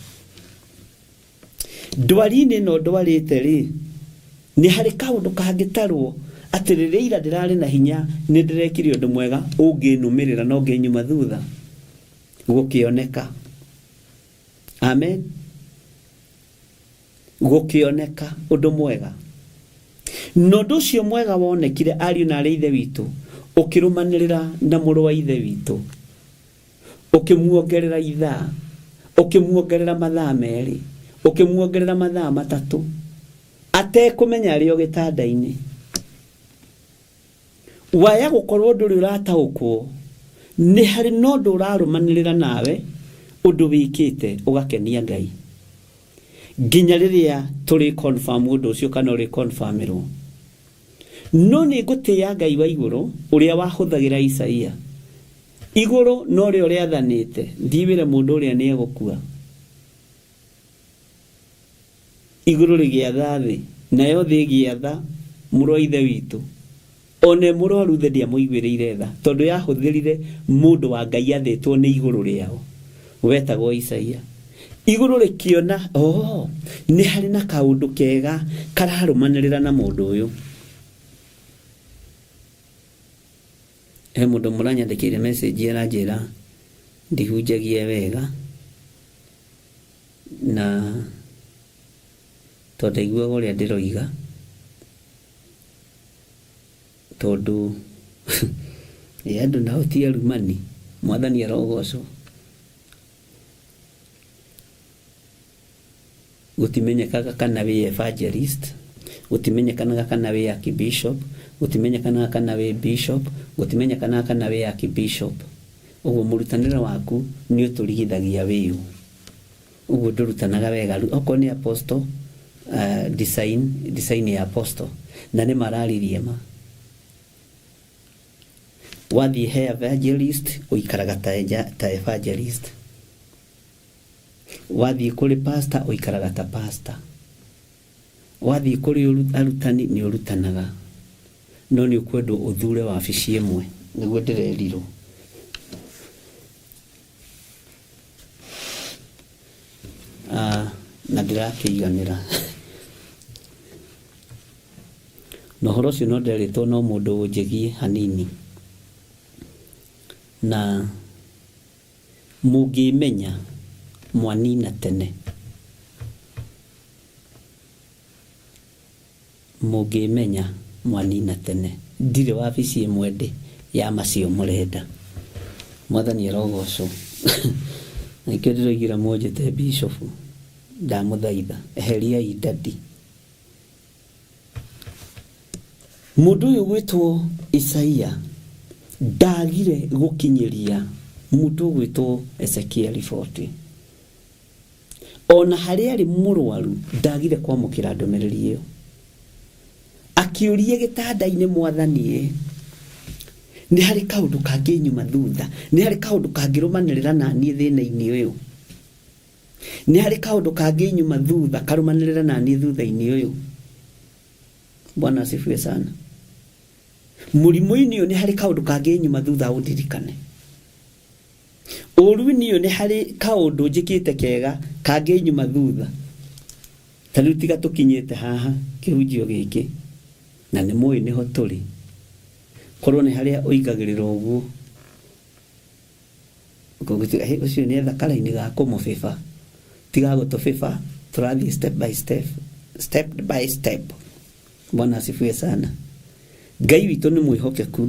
Ndwari-inĩ no ndwarĩte rĩ, nĩ harĩ kaũndũ kangĩtarwo atĩ rĩrĩa ira ndĩrarĩ na hinya nĩ ndĩrekire ũndũ mwega ũngĩnũmĩrĩra no ngĩnyuma thutha gũkĩoneka. Amen. Gũkĩoneka ũndũ mwega. No ũndũ ũcio mwega wonekire ariũ na arĩ ithe witũ ũkĩrũmanĩrĩra na mũrũ wa ithe witũ, ũkĩmuongerera ithaa, ũkĩmuongerera mathaa merĩ, ũkĩmuongerera mathaa matatũ, atekũmenya arĩ o gĩtanda-inĩ. Waya gũkorwo ndũrĩ ũrataũkwo, nĩ harĩ no ũndũ ũrarũmanĩrĩra nawe, ũndũ wĩkĩte ũgakenia Ngai. Nginya rĩrĩa tũrĩ confirm ũndũ ũcio kana ũrĩ confirmĩrwo. No nĩ ngũtĩĩa Ngai wa igũrũ ũrĩa wahũthagĩra Isaia. Igũrũ no rĩo rĩathanĩte, ndiwĩre mũndũ ũrĩa nĩ egũkua. Igũrũ rĩgĩatha thĩ, nayo thĩ ĩgĩatha mũrũ wa ithe witũ. One mũrwaru thĩ ndiamũiguĩrĩire tha, tondũ yahũthĩrire mũndũ wa Ngai athĩtwo nĩ igũrũ rĩao, wetagwo Isaia. Igũrũ rĩkĩona nĩ harĩ na kaũndũ kega kararũmanĩrĩra na mũndũ ũyũ. He mũndũ mũranyandĩkĩire message aranjĩra ndihunjagie wega, na tondũ aiguaga ũrĩa ndĩroiga, tondũ andũ nao ti arumani. Mwathani arogocwo. Gũtimenyekaga kana wĩ evangelist, gũtimenyekanaga kana wĩ archbishop, gũtimenyekanaga kana wĩ bishop, gũtimenyekanaga kana wĩ archbishop. Ũguo mũrutanĩre waku nĩ ũtũrigithagia wĩũ. Ũguo ndũrutanaga wega. Okorwo nĩ apostle, design ya apostle, na nĩ mararirie ma. Wathiĩ he evangelist ũikaraga ta evangelist. Wathiĩ kũrĩ pastor ũikaraga ta pastor. Wathiĩ kũrĩ arutani nĩ ũrutanaga. No nĩ ũkwendwo ũthure wabici ĩmwe, nĩguo ndĩrerirwo. Na ndĩrakĩiganĩra. Na ũhoro ũcio no nderĩtwo no mũndũ ũnjĩgie hanini. Na mũngĩmenya mwanina tene. Mũngĩmenya mwanina tene. Ndirĩ wabici ĩmwe ndĩ ya macio mũrenda. Mwathani arogocwo. Nĩkĩo ndĩroigĩra mũnjĩte bishop, ndamũthaitha eheriai ndadi. Mũndũ ũyũ gwĩtwo Isaia ndagire gũkinyĩria mũndũ gwĩtwo Hezekia riboti. Ona harĩa arĩ mũrwaru ndagire kwamũkĩra ndũmĩrĩri ĩyo. Akĩũrie gĩtanda-inĩ Mwathani, nĩ harĩ kaũndũ kangĩnyuma thutha, nĩ harĩ kaũndũ kangĩrũmanĩrĩra na niĩ thĩna-inĩ ũyũ, nĩ harĩ kaũndũ kangĩnyuma thutha karũmanĩrĩra na niĩ thutha-inĩ ũyũ. Bwana asifiwe sana. Mũrimũ-inĩ ũyũ nĩ harĩ kaũndũ kangĩnyuma thutha ũndirikane. Ũru-inĩ ũyũ nĩ harĩ kaũndũ njĩkĩte kega kangĩnyuma thutha. Ta rĩu tiga tũkinyĩte haha kĩhunjio gĩkĩ, na nĩ mũĩ nĩho tũrĩ. korwo nĩ harĩa ũigagĩrĩra ũguo kũgũtiga ũcio nĩ thakara-inĩ ga kũmũbĩba tiga gũtũbĩba tũrathiĩ step by step. Bwana asifiwe sana. Ngai witũ nĩ mwĩhokeku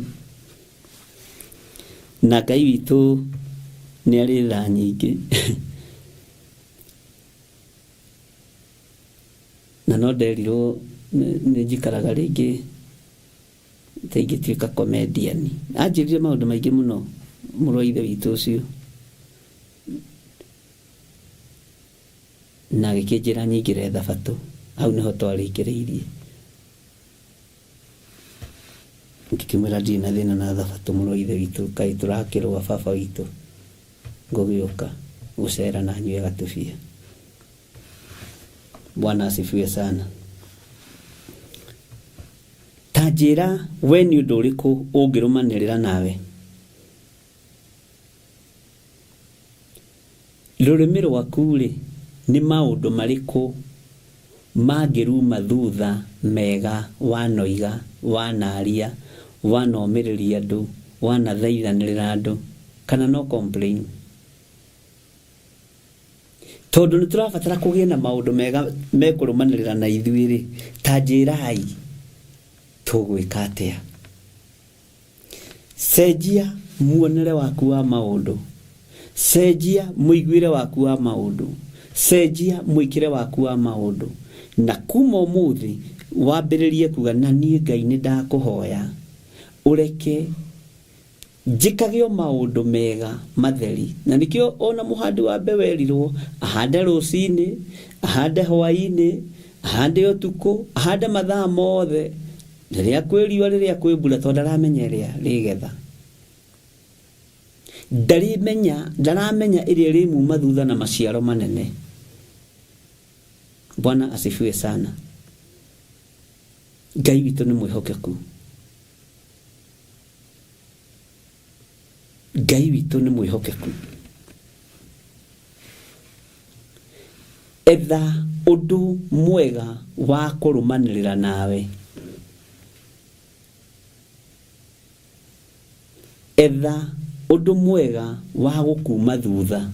na Ngai witũ nĩ arĩ tha nyingĩ na no nderirwo nĩ njikaraga rĩngĩ ta ingĩtuĩka comedian. Anjĩrire maũndũ maingĩ mũno mũrũ wa ithe witũ ũcio na agĩkĩnjĩra nyingĩre Thabatũ. Hau nĩho twarĩkĩrĩirie. Ngĩkĩmwĩra ndirĩ na thĩna na Thabatũ mũrũ wa ithe witũ, kaĩ tũrakĩrũa baba witũ ngũgĩũka gũcera na nyue gatũbia. Bwana asifiwe sana. Ta njĩra we nĩ ũndũ ũrĩkũ ũngĩrũmanĩrĩra nawe. Rũrĩmĩ rwaku-rĩ nĩ maũndũ marĩkũ mangĩruma thutha mega wanoiga, wanaria, wanomĩrĩria andũ, wanathaithanĩrĩra andũ, kana no complain. Tondũ nĩ tũrabatara kũgĩa na maũndũ mega mekũrũmanĩrĩra na ithuĩ-rĩ, ta njĩrai tũgwĩka atĩa. Cenjia muonere waku wa maũndũ, cenjia mũiguĩre waku wa maũndũ, cenjia mwĩkĩre waku wa maũndũ, na kuma ũmũthĩ wambĩrĩrie kuga na niĩ Ngai nĩ ndakũhoya ũreke njĩkage maũndũ mega matheri. Na nĩkĩo ona mũhandi wa mbeũ erirwo ahande rũcinĩ, ahande hwaĩ-inĩ, ahande ũtukũ, ahande mathaa mothe, rĩrĩa kwĩ riũa, rĩrĩa kwĩ mbura, tondũ ndaramenya ĩrĩa rĩgetha. Ndaramenya ĩrĩa rĩmuma thutha na maciaro manene. Bwana asifiwe sana. Ngai witũ nĩ mwĩhokeku. Ngai witũ nĩ mwĩhokeku. Etha ũndũ mwega wa kũrũmanĩrĩra nawe. Etha ũndũ mwega wa gũkuma thutha.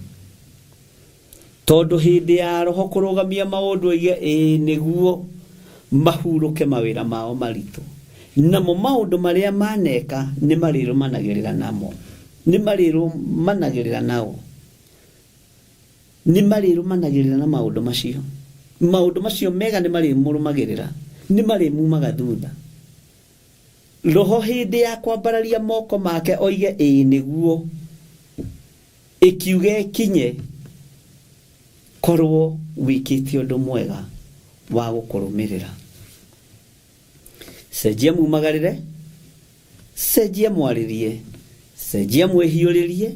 Tondũ hĩndĩ ya roho kũrũgamia maũndũ oige nĩguo mahurũke mawĩra mao maritũ. Namo maũndũ marĩa maneka nĩ marĩrũmanagĩrĩra namo. Nĩ marĩrũmanagĩrĩra nao. Nĩ marĩrũmanagĩrĩra na maũndũ macio. Maũndũ macio mega nĩ marĩmũrũmagĩrĩra. Nĩ marĩmumaga thutha. Roho hĩndĩ ya kwambararia moko make oige nĩguo ĩkiuge kinye korwo wĩkĩte ũndũ mwega wa gũkũrũmĩrĩra. Cenjia mumagarĩre, cenjia mwarĩrie, cenjia mwĩhiũrĩrie,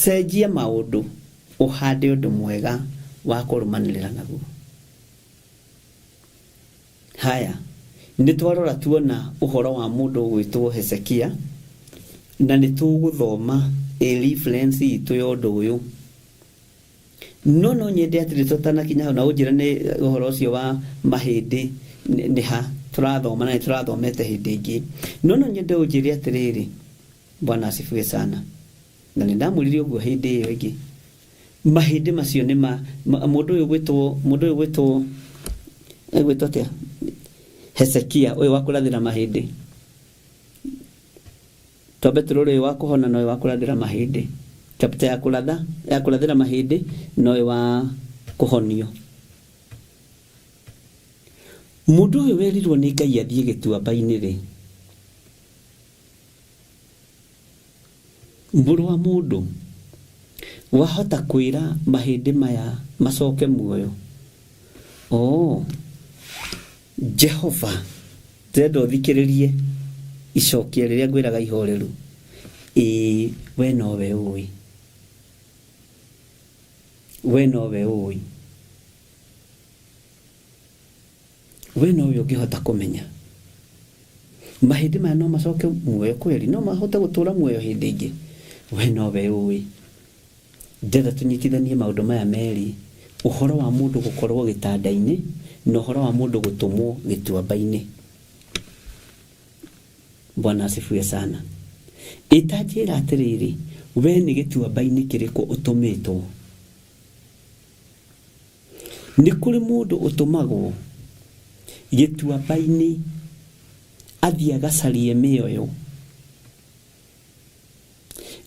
cenjia maũndũ, ũhande ũndũ mwega wa kũrũmanĩrĩra naguo. Haya, nĩ twarora tuona ũhoro wa mũndũ ũgwĩtwo Hezekia, na nĩ tũgũthoma reference itũ ya ũndũ ũyũ. No nyende atĩ tũtanakinya hau na ũnjĩra nĩ ũhoro ũcio wa mahĩndĩ nĩ ha tũrathoma na tũrathomete hĩndĩ ĩngĩ. No nyende ũnjĩre atĩrĩrĩ, Bwana asifiwe sana. Na nĩ ndamũririe ũguo hĩndĩ ĩyo ĩngĩ. Mahĩndĩ macio nĩ mũndũ ũyũ gwĩtwo atĩa? Hezekia, ũyũ wa kũrathĩra mahĩndĩ. Twambe tũrore ũyũ wa kũhona na ũyũ wa kũrathĩra mahĩndĩ. Chapter ya kũrathĩra mahĩndĩ na ũyũ wa kũhonio. Mũndũ ũyũ werirwo nĩ Ngai athiĩ gĩtuamba-inĩ rĩ. Mũrũ wa mũndũ, wahota kwĩra mahĩndĩ maya macoke muoyo. Jehova, ndĩrenda ũthikĩrĩrie icokia rĩrĩa ngwĩraga ihoreru. We nowe ũĩ. We nowe ũĩ. We nowe ũngĩhota kũmenya. Mahĩndĩ maya no macoke muoyo kweli? No mahote gũtũra muoyo hĩndĩ ĩngĩ? We nowe ũĩ. Ndĩrenda tũnyitithanie maũndũ maya merĩ. Ũhoro wa mũndũ gũkorwo gĩtanda-inĩ na ũhoro wa mũndũ gũtũmwo gĩtuamba-inĩ. Bwana asifiwe sana. Itajira atiriri, we ni gituamba-ini kiriko utumitwo. Ni kuri mundu utumagwo gituamba-ini athie agacarie mioyo,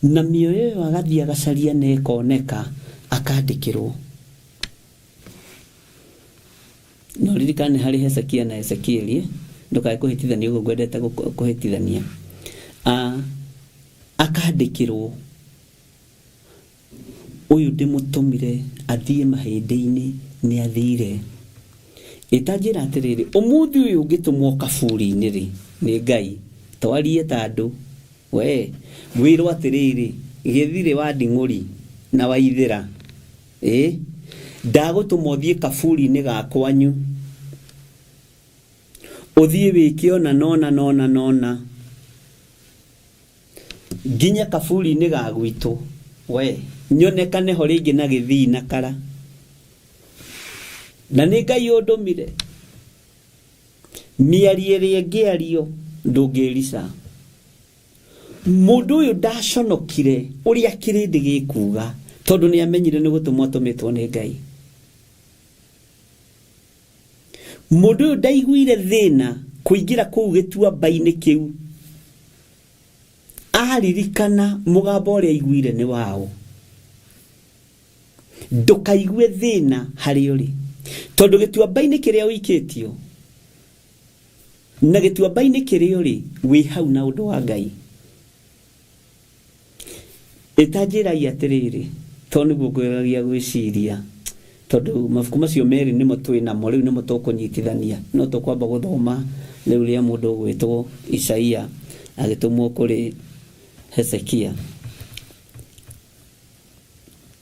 na mioyo yo agathie agacaria na ikoneka akandikirwo. No ririkane hari Hezekia na Ezekieli, ndukae kuhitithania uguo ngwendete kuhitithania. Akandikirwo uyu ndimutumire athie mahindi-ini ni athire. Itajira atiriri, umuthi uyu ngitumwo kaburi-ini ri ni Ngai twarie tandu we wirwo atiriri githire wa nding'uri na waithira ndagutuma thie kaburi-ini gakwanyu uthie wiki ona nona nginya kaburi-ini ga gwitu we nyonekane ho ringi na githii na kara, na ni Ngai undumire. Miarie ri ngiario ndungirisa. Mundu uyu ndaconokire uria kirindi gikuga tondu ni amenyire ni gutumwa tumitwo ni Ngai. Mundu uyu ndaiguire thina kuingira kuu gituamba-ini kiu, aririkana mugambo uria aiguire ni wao. Ndukaigue thina hari uri tondu gituamba-ini kiria wikitio na gituamba-ini kiria uri wi hau na undu wa Ngai. Itajira atiriri tondu gukuragia gwiciria tondu mafuku macio meri nimo twina mo riu nimo tukunyitithania no tukwamba guthoma riu ria mundu gwitwo Isaia agitumwo kuri Hezekia.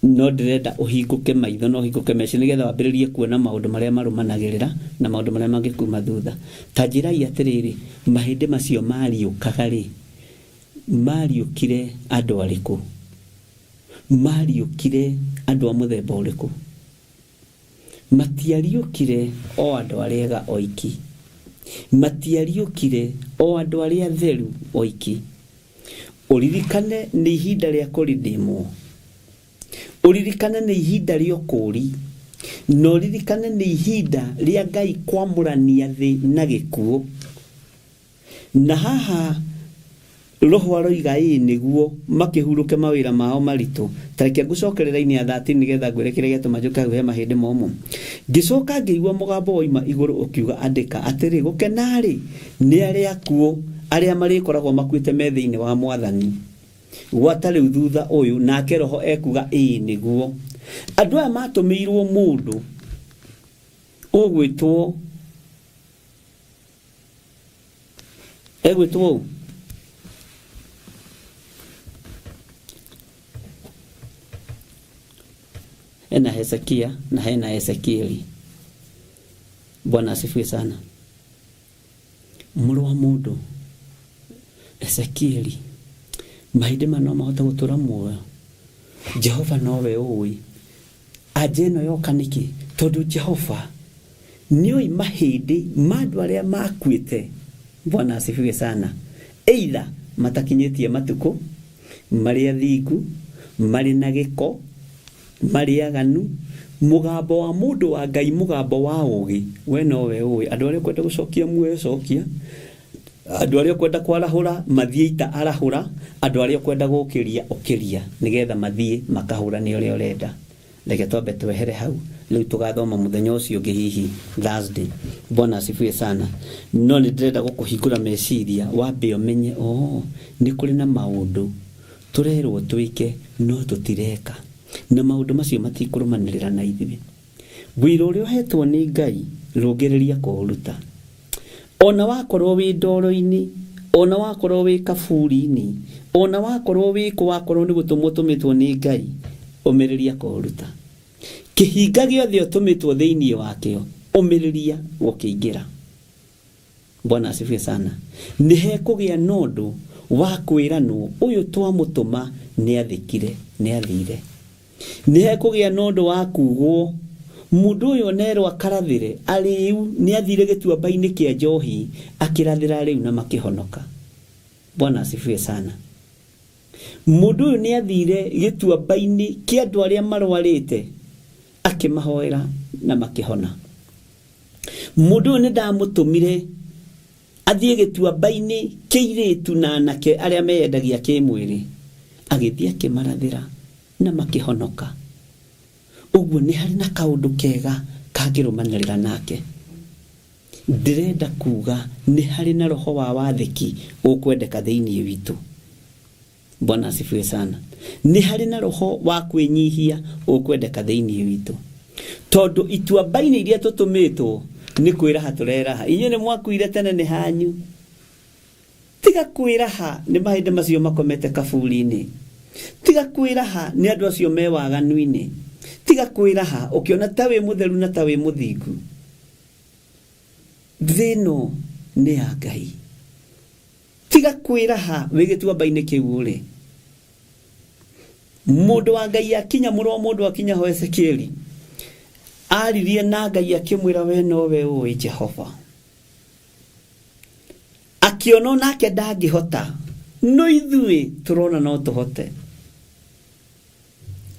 No ndirenda uhinguke maitho no uhinguke meci nigetha wambiririe kuona maundu maria marumanagirira na maundu maria mangikuma thutha. Tajira atiriri mahindi macio mariukaga ri mariukire andu ariku, mariukire andu a muthemba uriku? Matiariukire o andu ariega oiki, matiariukire o andu aria theru oiki. Uririkane ni ihinda ria kuridimwo, uririkane ni ihinda ria ukuri, no uririkane ni ihinda ria Ngai kwamurania thi na gikuo. Na haha roho aroiga niguo makihuruke mawira mao maritu. Tareke gucokerera-ini ya 13 nigetha ngwerekere gituma njuka guhe mahindi momo. Ngicoka ngiigua mugambo oima iguru ukiuga andika atiri gukenari ni aria kuo aria marikoragwo makuite metha-ini wa Mwathani gwatari thutha uyu nake roho ekuga niguo. Andu aya matumirwo mundu ugwitwo ena Hezekia na hena Ezekieli. Bwana asifiwe sana. Muru wa mundu Ezekieli mahindi mano mahota gutura muoyo. Jehova nowe uwi ajeno yoka niki tondu Jehova nioi mahindi mandu aria makuite. Bwana asifiwe sana. Either matakinyetie matuko maria thingu mari na giko mariaganu, mugambo wa mundu wa Ngai, mugambo wa ugi we nowe uwi. Andu aria kwenda gucokia muoyo cokia, andu aria kwenda kwarahura mathie ita arahura, andu aria kwenda gukiria ukiria nigetha mathie makahura ni uria urenda. Reke twambe twehere hau riu tugathoma muthenya ucio ungi hihi Thursday. Bwana asifiwe sana. No ni ndirenda gukuhingura meciria wambe umenye ni kuri na maundu turerwo twike no tutireka, na maundu macio matikurumanirira na ithuĩ. Wĩra ũrĩa ũhetwo nĩ Ngai rũngĩrĩria kũũruta. Ona wakorwo wĩ ndoro-inĩ, ona wakorwo wĩ kaburi-inĩ, ona wakorwo wakorwo nĩ gũtũmwo tũmĩtwo nĩ Ngai, ũmĩrĩria kũũruta. Kĩhinga gĩothe ũtũmĩtwo thĩinĩ wakĩo, ũmĩrĩria gũkĩingĩra. Bwana asifiwe sana. Nĩ hekũgĩa na ũndũ wa kwĩranwo ũyũ twamũtũma nĩ athikire, nĩ athire. Nĩ hekũgĩa na ũndũ wa kugwo mundu uyu nerwo akarathire ariu ni athire gituamba-ini kia njohi akirathira riu na makihonoka. Bwana asifiwe sana. Mundu uyu ni athire gituamba-ini kia andu aria marwarite akimahoera na makihona. Mundu uyu ni ndamutumire athie gituamba-ini kiiritu na anake aria meyendagia kimwiri, agithia kimarathira na makihonoka. Uguo ni hari na kaundu kega kagirumanirira nake. Ndirenda kuga ni hari na roho wa wathiki ukwendeka thiini witu. Bwana asifiwe sana. Ni hari na roho wa kwinyihia ukwendeka thiini witu. Tondu ituamba-ini iria tutumitwo ni kwiraha tureraha. Inyu ni mwakuire tene ni hanyu. Tiga kwiraha ni mahinde macio makomete kaburi-ini. Tiga kwiraha ni andu acio me waganu-ini. Tiga kwiraha ukiona tawe mutheru na tawe muthingu. Thino ni ya Ngai. Tiga kwiraha wigituamba-ini kiu uri. Mundu wa Ngai akinya muro mundu akinya ho Ezekieli. Aririe na Ngai akimwira we nowe uwi Jehova. Akiona nake ndangihota. No ithui turona no tuhote.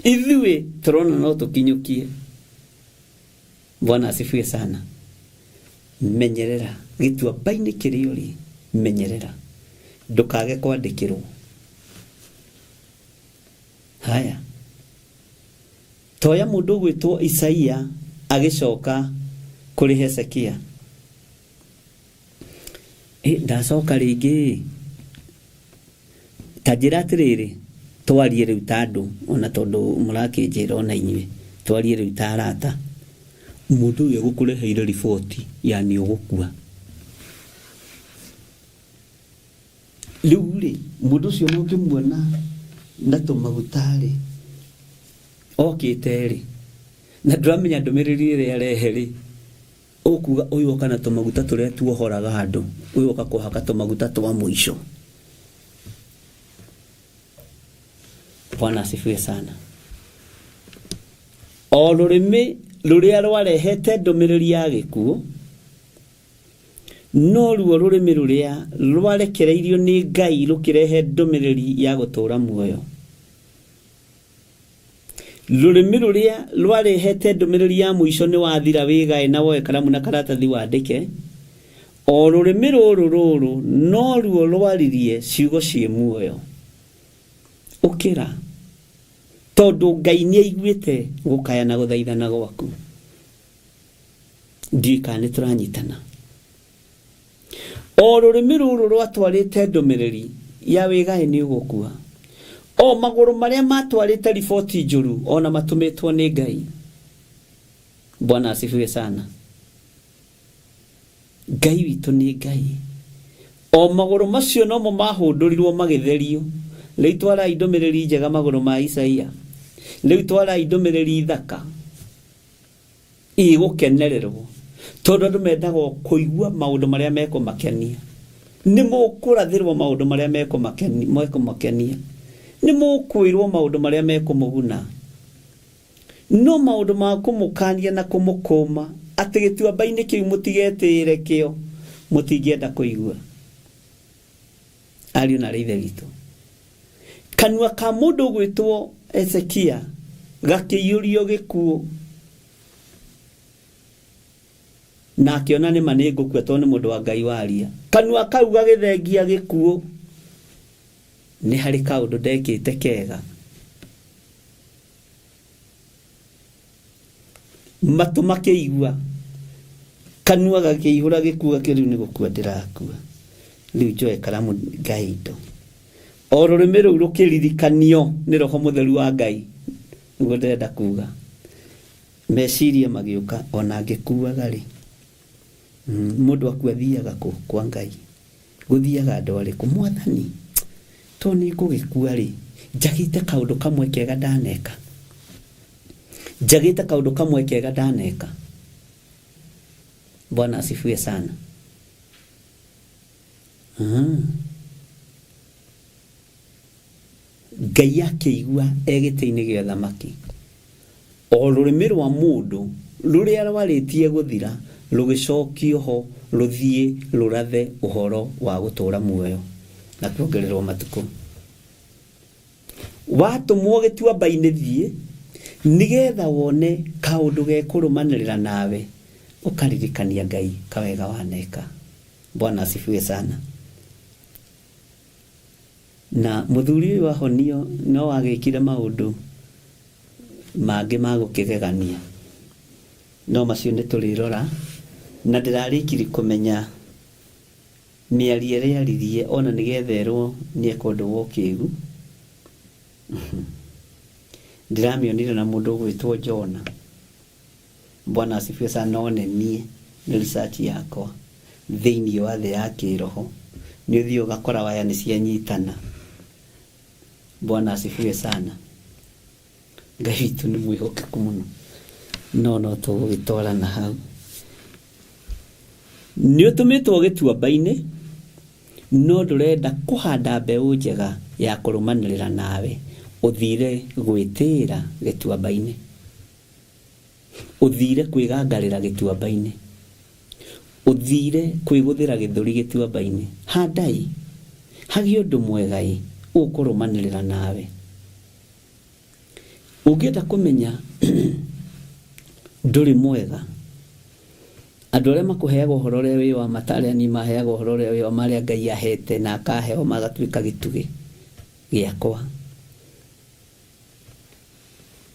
Ithui turona no tukinyukie. Bwana asifiwe sana. Menyerera gituamba-ini kiri uri. Menyerera. Ndukage kwandikirwo. Haya. Toya mundu gwitwo Isaia agicoka kuri Hezekia. Ndacoka ringi. Tajira atiriri twarie riu tandu ona tondu murakinjira ona inywe twarie riu tarata. Mundu uyu gukureheire riboti yani ugukua. Luri mundu ucio no ngimuona na tumagutari okiteri na ndramenya ndumiriri ire areheri okuga uyu okana tumaguta turia tuohoraga andu uyu okakuhaka tumaguta twa muisho. Bwana asifiwe sana. O rurimi ruria rwarehete ndumiriri ya gikuo no ruo rurimi ruria rwarekereirio ni Ngai rukirehe ndumiriri ya gutura muoyo. Rurimi ruria rwarehete ndumiriri ya muisho ni wathira wigae na woe karamu na karatathi wandike. O rurimi ruru no ruo rwaririe ciugo cie muoyo. Ukira tondu Ngai ni aiguite gukaya na guthaithana gwaku. Ndika ni turanyitana. O rurimi ruru rwatwarite ndumiriri ya wigae ni ugukua. O maguru maria matwarite riboti njuru ona matumitwo ni Ngai. Bwana asifiwe sana. Ngai witu ni Ngai. O maguru macio no mo mahundurirwo magitherio. Riu twara ndumiriri njega maguru ma Isaia. Riu twara ndumiriri thaka. Igukenererwo. Tondu andu mendaga kuigua maundu maria mekumakenia. Ni mukurathirwo maundu maria mekumakenia. Ni mukwirwo maundu maria mekumuguna. No maundu ma kumukania na kumukoma ati gituamba-ini kiu mutigetire kio mutingienda kuigua. Ariu na rithe gitu. Kanua ka mundu gwitwo Ezekia gakiyurio gikuo. Na akiona ni manengo kwa tone mundu wa Ngai waria. Kanua kau gagithengia gikuo. Ni hari kaundu ndekite kega. Matu makiigua. Kanua gakihura gikuo kiriu ni gukua ndirakua. Riu njoe karamu Ngai ndo. O rurimi ruu rukiririkanio ni roho mutheru wa Ngai. Niguo ndenda kuga. Meciria magiuka ona ngikuaga ri. Mundu akwathiaga kwa Ngai. Guthiaga ndwari kumwathani. Toni ngugikua ri. Njagite kaundu kamwe kega ndaneka. Njagite kaundu kamwe kega ndaneka. Bwana asifiwe sana. Ngai akĩigua egĩtĩ-inĩ gĩa thamaki. O rurimi rwa mundu ruria rwarĩtie guthira rugicokio ho ruthie rurathe uhoro wa gutura muoyo. na kuongererwo matuko watumwo gituamba-inĩ thiĩ nigetha wone kaundu gekurumanĩrĩra nawe ukaririkania Ngai kawega waneka. Bwana asifiwe sana. Na muthuri uyu wahonio no wagĩkire maundu mangĩ ma gũkĩgegania, no macio nĩ tũrĩrora, na ndĩrarĩkirie kũmenya mĩario ĩrĩa yaririe ona nĩgetherwo nĩekũndwo ũkĩgu. Ndiramĩonire na mũndũ ũgwĩtwo Jona. Bwana asifiwe sana. One niĩ nĩ research yakwa thĩinĩ wa thĩ ya kĩroho nĩ ũthiĩ ũgakora waya nĩ cianyitana. Bwana asifiwe sana. Ngai witũ nĩ mwĩhokeku mũno, no tũgũgĩtwarana hau. Nĩ ũtũmĩtwo gĩtuamba-inĩ no ndũrenda kũhanda mbeũ njega ya kũrũmanĩrĩra nawe, ũthire gwĩtĩĩra gĩtuamba-inĩ, ũthire kwĩgangarĩra gĩtuamba-inĩ, ũthire kwĩgũthĩra gĩthũri gĩtuamba-inĩ. Handai hagĩe ũndũ mwega ũkũrũmanĩrĩra nawe. Ũngĩenda kũmenya ndũrĩ mwega, andũ arĩa makũheaga ũhoro ũrĩa wĩ wa matarĩa ni maheaga ũhoro ũrĩa wĩ wa marĩa Ngai ahete na akaheo magatuĩka gĩtugĩ gĩakwa,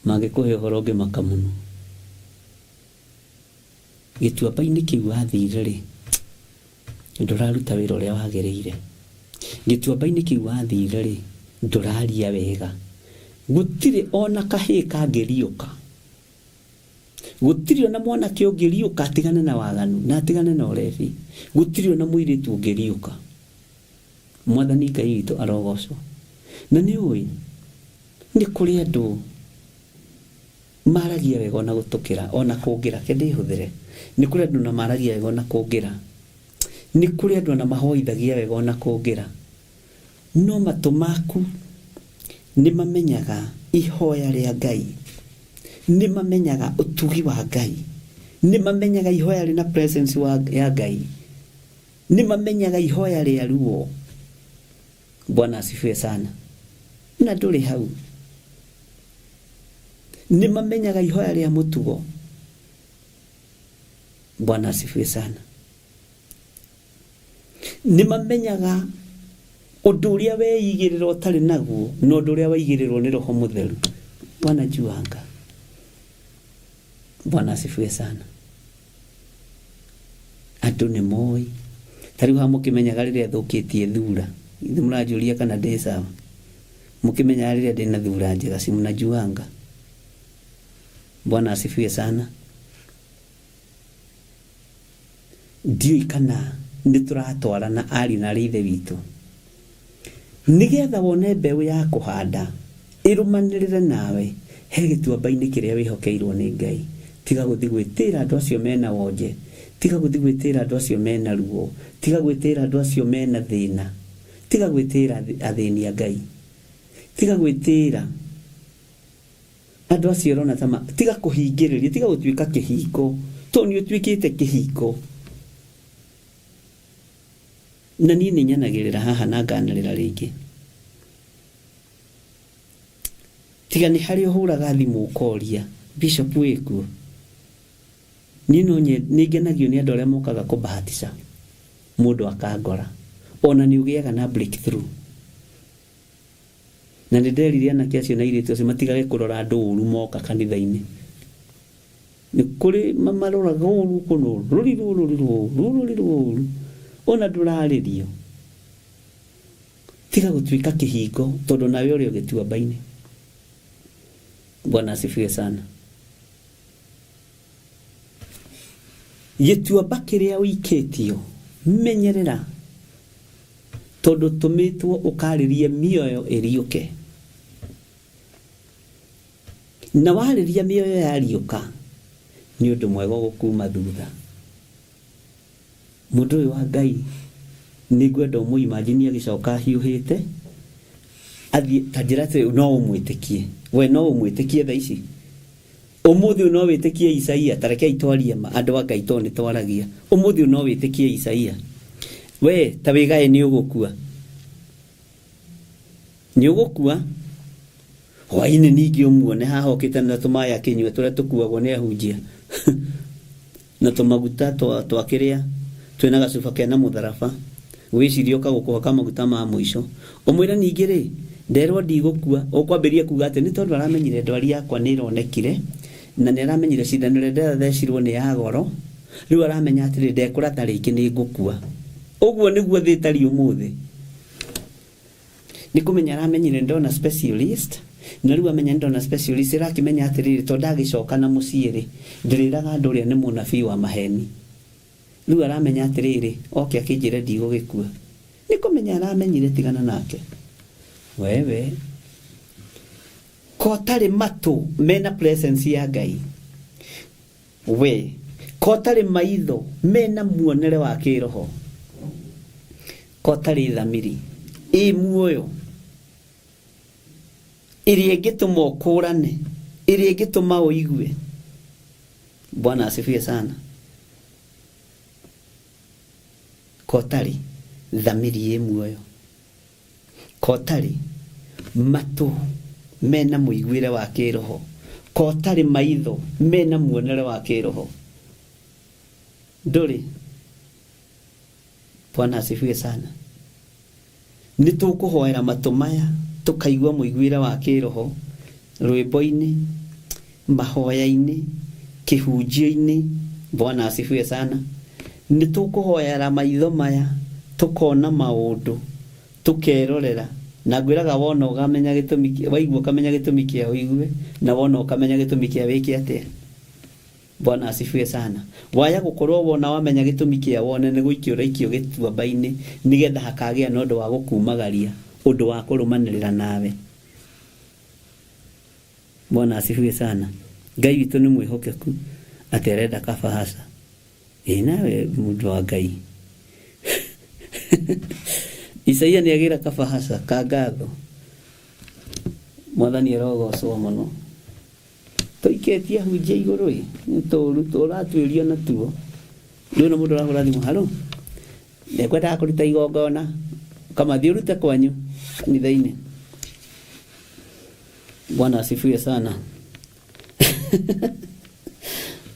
mangĩkũhe ũhoro ũngĩ maka mũno. Gĩtuamba-inĩ kĩu wathire-rĩ, ndũraruta wĩra ũrĩa wagĩrĩire. Gĩtuamba-inĩ kĩu wathire-rĩ, ndũraria wega. Gũtirĩ ona kahĩĩ kangĩriũka, gũtirĩ ona mwanake ũngĩriũka atigane na waganu na atigane na ũrebi, gũtirĩ ona mũirĩtu ũngĩriũka. Mwathani Ngai witũ arogocwo. Na nĩ ũĩ nĩ kũrĩ andũ maragia wega ona gũtũkĩra ona kũngĩra, kĩndĩ hũthĩre, nĩ kũrĩ andũ na maragia wega ona kũngĩra, nĩ kũrĩ andũ na mahoithagia wega ona kũngĩra, no matũ maku nĩ mamenyaga ihoya rĩa Ngai, nĩ mamenyaga ũtugi wa Ngai, nĩ mamenyaga ihoya rĩna presence ya Ngai, nĩ mamenyaga ihoya rĩa ruo. Bwana asifiwe sana. Na ndũrĩ hau. Nĩ mamenyaga ihoya rĩa mũtugo. Bwana asifiwe sana. Nĩ mamenyaga ũndũ ũrĩa weigĩrĩra ũtarĩ naguo na ũndũ ũrĩa waigĩrĩrwo nĩ Roho Mũtheru. Bwana juanga. Bwana asifiwe sana. Andũ nĩ moĩ. Tarĩu ha mũkĩmenyaga rĩrĩa thũkĩtie thura, ithe mũranjũria kana ndĩ sawa. Mũkĩmenyaga rĩrĩa ndĩna thura njega, si mnajuanga. Bwana asifiwe sana. Ndiũĩ kana nĩ tũratwarana ari na ithe witũ, nĩgetha wone mbeũ ya kũhanda ĩrũmanĩrĩre nawe he gĩtuamba-inĩ kĩrĩa wĩhokeirwo nĩ Ngai. Tiga gũthiĩ gwĩtĩĩra andũ acio mena wonje, tiga gũthiĩ gwĩtĩĩra andũ acio mena ruo, tiga gwĩtĩĩra andũ acio mena thĩna, tiga gwĩtĩĩra athĩni a Ngai, tiga gwĩtĩĩra andũ acio rona tama, tiga kũhingĩrĩria, tiga gũtuĩka kĩhingo, tondũ nĩ ũtuĩkĩte kĩhingo. Na niĩ nĩ nyanagĩrĩra haha na nganarĩra rĩngĩ. Tiga nĩ harĩ ũhũraga thimũ ũkoria Bishop wĩkuo. Niĩ no nĩ ngenagio nĩ andũ arĩa mokaga kũbahatisha, mũndũ akangora, ona nĩ ũgĩaga na breakthrough. Na nĩ nderire anake acio na airĩtu acio matigage kũrora andũ ũru moka kanitha-inĩ. Nĩ kũrĩ maroraga ũru kũno, rũri. Ona ndũrarĩrio. Tiga gũtuĩka kĩhingo tondũ nawe ũrĩ gĩtuamba-inĩ. Bwana asifiwe sana. Gĩtuamba kĩrĩa ũikĩtio menyerera, tondũ tũmĩtwo ũkarĩrie mĩoyo ĩriũke. Na warĩria mĩoyo yariũka nĩ ũndũ mwega gũkuma thutha. Mũndũ ũyũ wa Ngai nĩ ngwenda ũmũimagine agĩcoka hiũhĩte athiĩ ta njĩra atĩ no ũmwĩtĩkie. We no ũmwĩtĩkie thaa ici. Ũmũthĩ no wĩtĩkie Isaia, tarekei twarie ma andũ a Ngai to nĩ twaragia. Ũmũthĩ no wĩtĩkie Isaia. We ta wĩgae nĩ ũgũkua. nĩ ũgũkua hwainĩ ningĩ ũmuone haha okĩte na tũmaĩ akĩnyue tũrĩa tũkuagwo nĩ ahunjia na tũmaguta twa kĩrĩa twĩna gacuba kena mũtharaba wĩcirie ũkagũkũhaka maguta ma mũico ũmwĩre ningĩ rĩ nderwo ndigũkua ũkwambĩrĩria kuga atĩ nĩ tondũ aramenyire ndwari yakwa nĩ ironekire na nĩ aramenyire cindano ĩrĩa ndĩrathecirwo nĩ ya goro rĩu aramenya atĩrĩ ndekũratha rĩngĩ nĩ ngũkua ũguo nĩguo thĩ ĩtariĩ ũmũthĩ nĩ kũmenya aramenyire ndona specialist na rĩu amenya ndona specialist ĩrakĩmenya atĩrĩrĩ tondũ ndagĩcoka na mũciĩ rĩ ndĩrĩraga andũ ũrĩa nĩ mũnabii wa maheni rĩu aramenya atĩrĩrĩ oke akĩnjĩre ndigũgĩkua nĩ kũmenya aramenyire tigana nake wewe kotarĩ matũ mena presence ya Ngai we kotarĩ maitho mena muonere wa kĩroho kotarĩ thamiri muoyo ĩrĩa ĩngĩtũma ũkũrane ĩrĩa ĩngĩtũma ũigue Bwana asifiwe sana kotarĩ thamiri muoyo kotarĩ matũ mena mũiguĩre wa kĩroho kotarĩ maitho mena muonere wa kĩroho ndũrĩ Bwana asifiwe sana nĩ tũkũhoera matũ maya tũkaigua mũiguĩre wa kĩroho rwĩmbo-inĩ mahoya-inĩ kĩhunjio-inĩ Bwana asifiwe sana nĩ tũkũhoera maitho maya tũkona maũndũ tũkerorera na ngwĩraga wona ũkamenya gĩtũmi waigua ũkamenya gĩtũmi kĩa ũigue na wona ũkamenya gĩtũmi kĩa wĩke atĩa Bwana asifiwe sana waya gũkorwo wona wamenya gĩtũmi kĩa wone nĩ gũikio raikio gĩtuamba-inĩ nĩgetha hakagĩa na ũndũ wa gũkumagaria ũndũ wa kũrũmanĩrĩra nawe Bwana asifiwe sana Ngai witũ nĩ mwĩhokeku atĩ arenda kabahasha nawe mũndũ wa Ngai Isaia nĩ agĩra kabahasha ka ngatho Mwathani arogocwo mũno tũikĩtie hunjia igũrũ tũratuĩrio natuo rĩu na mũndũ arahũra thimũ halo ndekwendaga kũruta igongona kamathiĩ ũrute kwanyu kanitha-inĩ Bwana asifiwe sana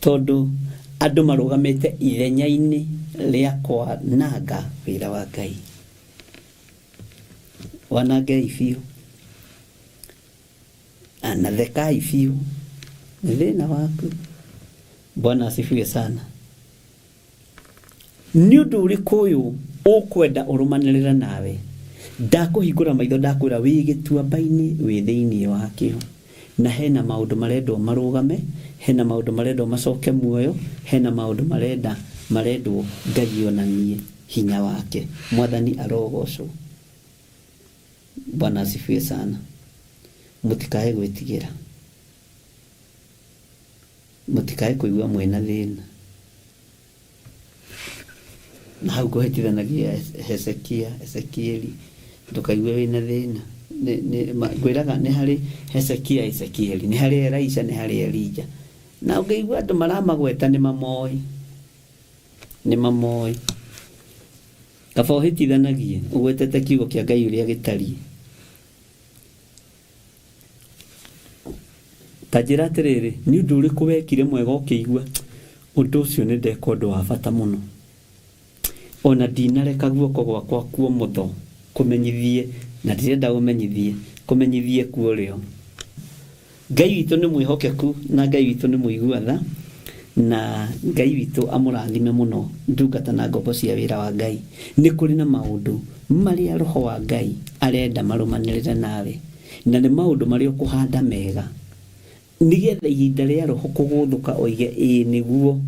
tondũ andũ marũgamĩte ithenya-inĩ rĩa kwananga wĩra wa Ngai wanangai biũ anathekai biũ nĩ thĩna waku Bwana asifiwe sana nĩ ũndũ ũrĩkũ ũyũ ũkwenda ũrũmanĩrĩra nawe ndakũhingũra maitho ndakwĩra wĩ gĩtuamba-inĩ wĩ thĩinĩ wakĩo na hena maũndũ marendwo marũgame hena maũndũ marendwo macoke muoyo hena maũndũ marendwo Ngai onanie hinya wake Mwathani arogocwo Bwana asifiwe sana mũtikae gwĩtigĩra mũtikae kũigua mwena thĩna na hau kũhĩtithanagia Ezekieli ndũkaigue wĩna thĩna ngwĩraga nĩ harĩ Ezekieli nĩ harĩ Elisha nĩ harĩ Elija na ũngĩigua andũ maramagweta nĩ mamoĩ kaba ũhĩtithanagie ũgwetete kiugo kĩa Ngai ũrĩa gĩtariĩ ta njĩra atĩrĩrĩ nĩ ũndũ ũrĩkũ wekire mwega ũkĩigua ũndũ ũcio nĩ ndeka ũndũ wa bata mũno ona ndinareka guoko gwakwa kuo mũtho kũmenyithie na ndirenda kũmenyithie kuo rĩo Ngai witũ nĩ mwĩhokeku na Ngai witũ nĩ mũiguatha na Ngai witũ amũrathime mũno ndungata na ngombo cia wĩra wa Ngai nĩ kũrĩ na maũndũ marĩa roho wa Ngai arenda marũmanĩrĩre nawe na nĩ maũndũ marĩa ũkũhanda mega nĩgetha ihinda rĩa roho kũgũthũka oige nĩguo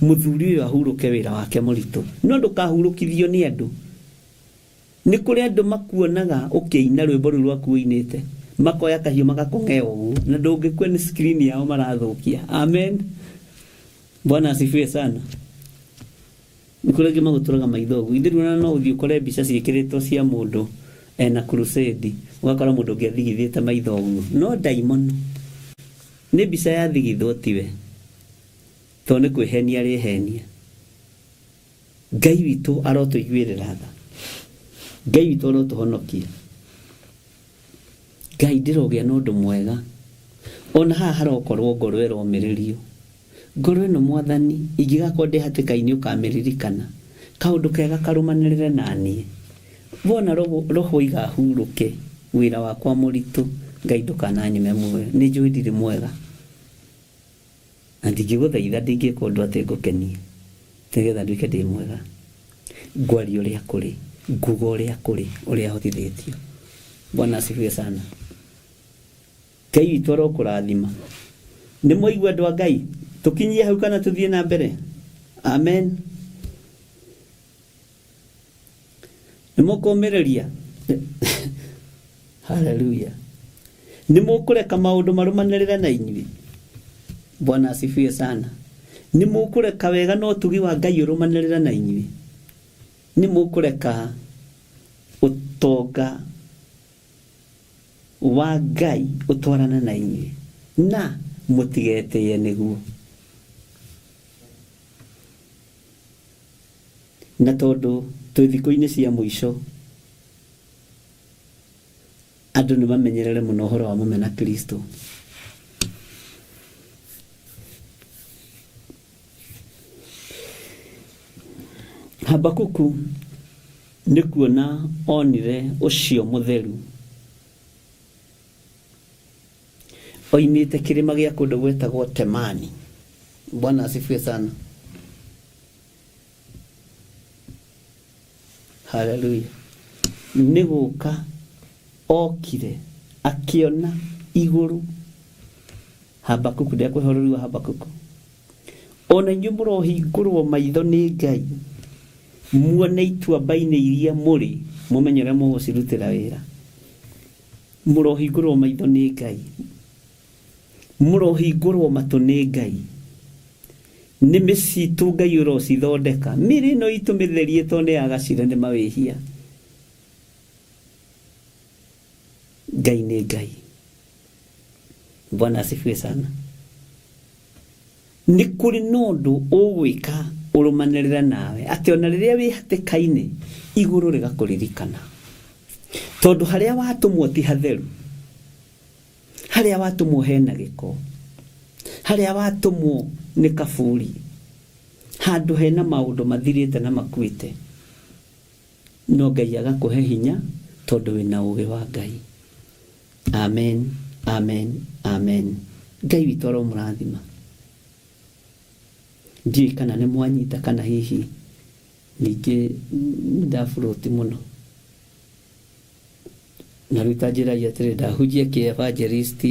mũthuri ũyũ ahurũke wĩra wake mũritũ no ndũkahurũkithio nĩ andũ nĩ kũrĩ andũ makuonaga ũkĩina rwĩmbo rũu rwaku ũinĩte makoya kahiũ magakũng'ea ũguo na ndũngĩkua nĩ screen yao marathũkia amen Bwana asifiwe sana nĩ kũrĩ angĩ magũtũraga maitho ũguo ithe rĩu no ũthiĩ ũkore mbica ciĩkĩrĩtwo cia mũndũ ena crusade ũgakora mũndũ ũngĩ athigithĩte maitho ũguo no daimono nĩ mbica ya thigithwo tiwe tondũ nĩ kwĩhenia rĩhenia Ngai witũ arotũiguĩrĩra tha Ngai witũ arotũhonokia Ngai ndirogia na ũndũ mwega. Ona haha harokorwo ngoro ĩromĩrĩrio. Ngoro ĩno Mwathani ingĩgakorwo ndĩ hatĩka-inĩ ũkamĩririkana. Kaũndũ kega karũmanĩrĩre naniĩ. Wona roho igahurũke wĩra wakwa mũritũ. Ngai ndũkananyime muoyo. Nĩ njũĩ ndirĩ mwega. Na ndingĩgũthaitha ndingĩka ũndũ atĩ ngũkenie. Nĩgetha nduĩke ndĩ mwega. Ngwaria ũrĩa kũrĩ. Nguga ũrĩa kũrĩ. Ũrĩa hotithĩtio. Bwana asifiwe sana. Ngai witũ arokũrathima. Nĩ mũigua andũ a Ngai. Tũkinyie hau kana tũthiĩ na mbere. Amen. Nĩ mũkũmĩrĩria. Hallelujah. Nĩ mũkũreka maũndũ marũmanĩrĩre na inyuĩ. Bwana asifiwe sana. Nĩ mũkũreka wega na ũtugi wa Ngai ũrũmanĩrĩre na inyuĩ. Nĩ mũkũreka ũtonga wa Ngai ũtwarana na inyuĩ. Na mũtigetĩye nĩguo. Na tondũ twĩ thikũ-inĩ cia mũico, andũ nĩ mamenyerere mũno ũhoro wa mũmena Kristo. Habakuku nĩ kuona onire ũcio mũtheru oimĩte kĩrĩma gĩa kũndũ gwetagwo Temani. Bwana asifiwe sana. Hallelujah. Nĩ gũka okire akĩona igũrũ. Habakuku ndekũhorori wa Habakuku. Ona inyuĩ mũrohingũrwo maitho nĩ Ngai. Muone ituamba-inĩ iria mũrĩ, mũmenyere mũgũcirutĩra wĩra. Mũrohingũrwo maitho nĩ Ngai. Mũrohingũrwo matũ nĩ Ngai. Nĩmĩ citũ Ngai ũrocithondeka. Mĩrĩ ĩno itũ mĩtherie tondũ nĩ yagacire nĩ mawĩhia. Ngai nĩ Ngai. Bwana asifiwe sana. Nĩ kũrĩ na ũndũ ũgwĩka ũrũmanĩrĩre nawe. Atĩ ona rĩrĩa wĩ hatĩka-inĩ, igũrũ rĩgakũririkana. Tondũ harĩa watũmwo ti hatheru. Harĩa watũmwo hena gĩko. Harĩa watũmwo nĩ kaburi. Handũ hena maũndũ mathirĩte na makuĩte. No Ngai agakũhe hinya tondũ wĩna ũũgĩ wa Ngai. Amen, amen, amen. Ngai witũ aromũrathima. Ndiũĩ kana nĩ mwanyita kana hihi ningĩ ndafurũti mũno. Na rĩu ta njĩragia atĩrĩ ndahunjia kĩ evangelist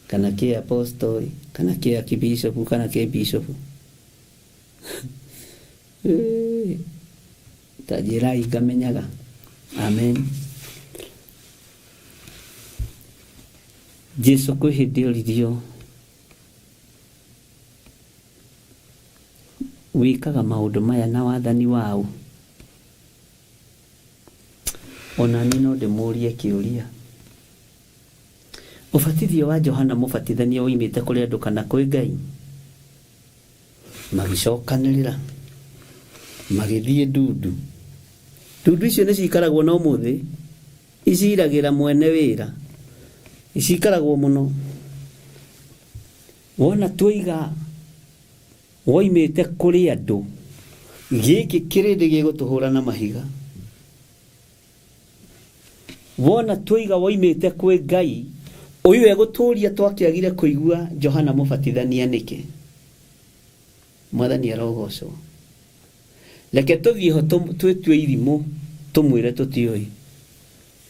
kana kĩ apostle kana kĩ archbishop kana kĩ bishop. Ta njĩrai ngamenyaga. Amen. Jesu kwĩ hĩndĩ oririo wĩkaga maũndũ maya na wathani wao. Ona niĩ no ndĩmũrie kĩũria. Ũbatithio wa Johana mũbatithania woimĩte kũrĩ andũ kana kwĩ Ngai? Magĩcokanĩrĩra. Magĩthiĩ ndundu. Ndundu icio nĩ cikaragwo na ũmũthĩ. Iciragĩra mwene wĩra. Icikaragwo mũno. Wona tuiga woimĩte kũrĩ andũ, gĩkĩ kĩrĩndĩ gĩgũtũhũra na mahiga. Wona tuiga woimĩte kwĩ Ngai, ũyũ egũtũria twakĩagire kũigua Johana mũbatithania nĩkĩ. Mwathani arogocwo. Reke tũthiĩ ho twĩtue irimũ tũmwĩre tũtiũĩ.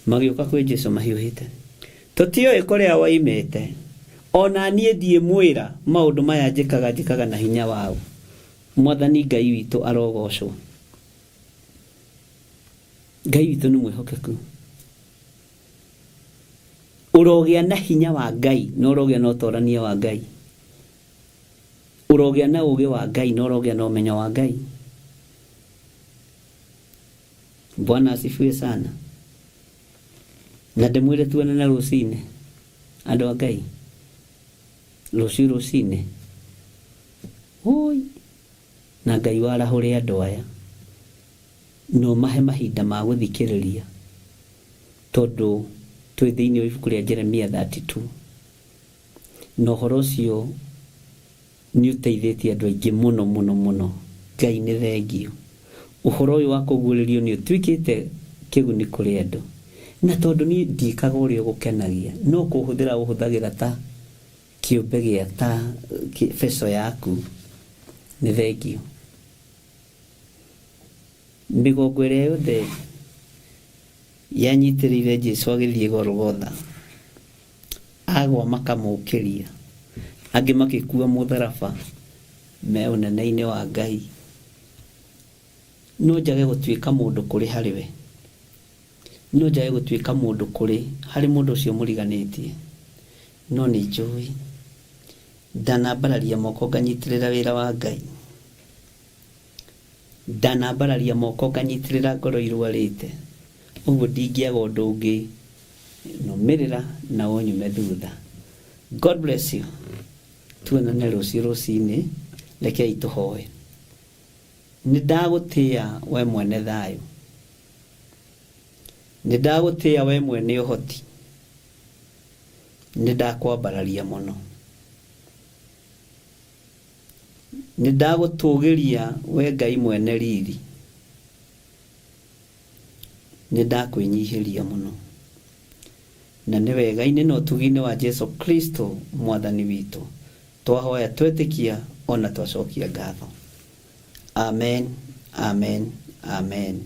Magĩũka kwĩ Jesũ mahiũhĩte. Tũtiũĩ kũrĩa woimĩte. Ona niĩ ndiĩmwĩra maũndũ maya njĩkaga na hinya wao. Mwathani Ngai witũ arogocwo. Ngai witũ nĩ mwĩhokeku. Ũrogĩa na hinya wa Ngai, no ũrogĩa na ũtorania wa Ngai. Ũrogĩa na ũũgĩ wa Ngai, no ũrogĩa na ũmenyo wa Ngai. Bwana asifiwe sana. Na ndĩmwĩre tuonane rũcinĩ, andũ a Ngai. Rũcinĩ. Hoi. Na Ngai warahũre andũ aya. No mahe mahinda ma gũthikĩrĩria. Tondũ twĩ thĩinĩ wa ibuku rĩa Jeremia 32 na ũhoro ũcio nĩ ũteithĩtie andũ aingĩ mũno mũno mũno. Ngai nĩ thengio. Ũhoro ũyũ wa kũguũrĩrio nĩ ũtuĩkĩte kĩguni kũrĩ andũ, na tondũ niĩ ndikaga ũrĩa gũkenagia, no kũhũthĩra ũhũthagĩra ta kĩũmbe gĩa ta feso yaku. Nĩ thengio. Mĩgongo ĩrĩa yothe yanyitĩrĩire Jesũ agĩthiĩ Golgotha, agwa makamũkĩria, angĩ magĩkua mũtharaba me ũnene-inĩ wa Ngai. No njage gũtuĩka mũndũ kũrĩ harĩ we, no njage gũtuĩka mũndũ kũrĩ harĩ mũndũ ũcio mũriganĩtie, no nĩ njũĩ ndanambararia moko nganyitĩrĩra wĩra wa Ngai, ndanambararia moko nganyitĩrĩra ngoro irwarĩte, ũguo ndingĩaga ũndũ ũngĩ nũmĩrĩra na ũnyume thutha. God bless you. Tuonane rũciũ rũcinĩ, rekei tũhoe. Nĩ ndagũtĩĩa we mwene thayũ, nĩ ndagũtĩĩa we mwene ũhoti, nĩ ndakwambararia mũno, nĩ ndagũtũgĩria we Ngai mwene riri, nĩ ndakwĩnyihĩria mũno, na nĩ wega-inĩ na ũtugi-inĩ wa Jesu Kristo mwathani witũ twahoya twetĩkia ona twacokia ngatho. Amen, amen, amen.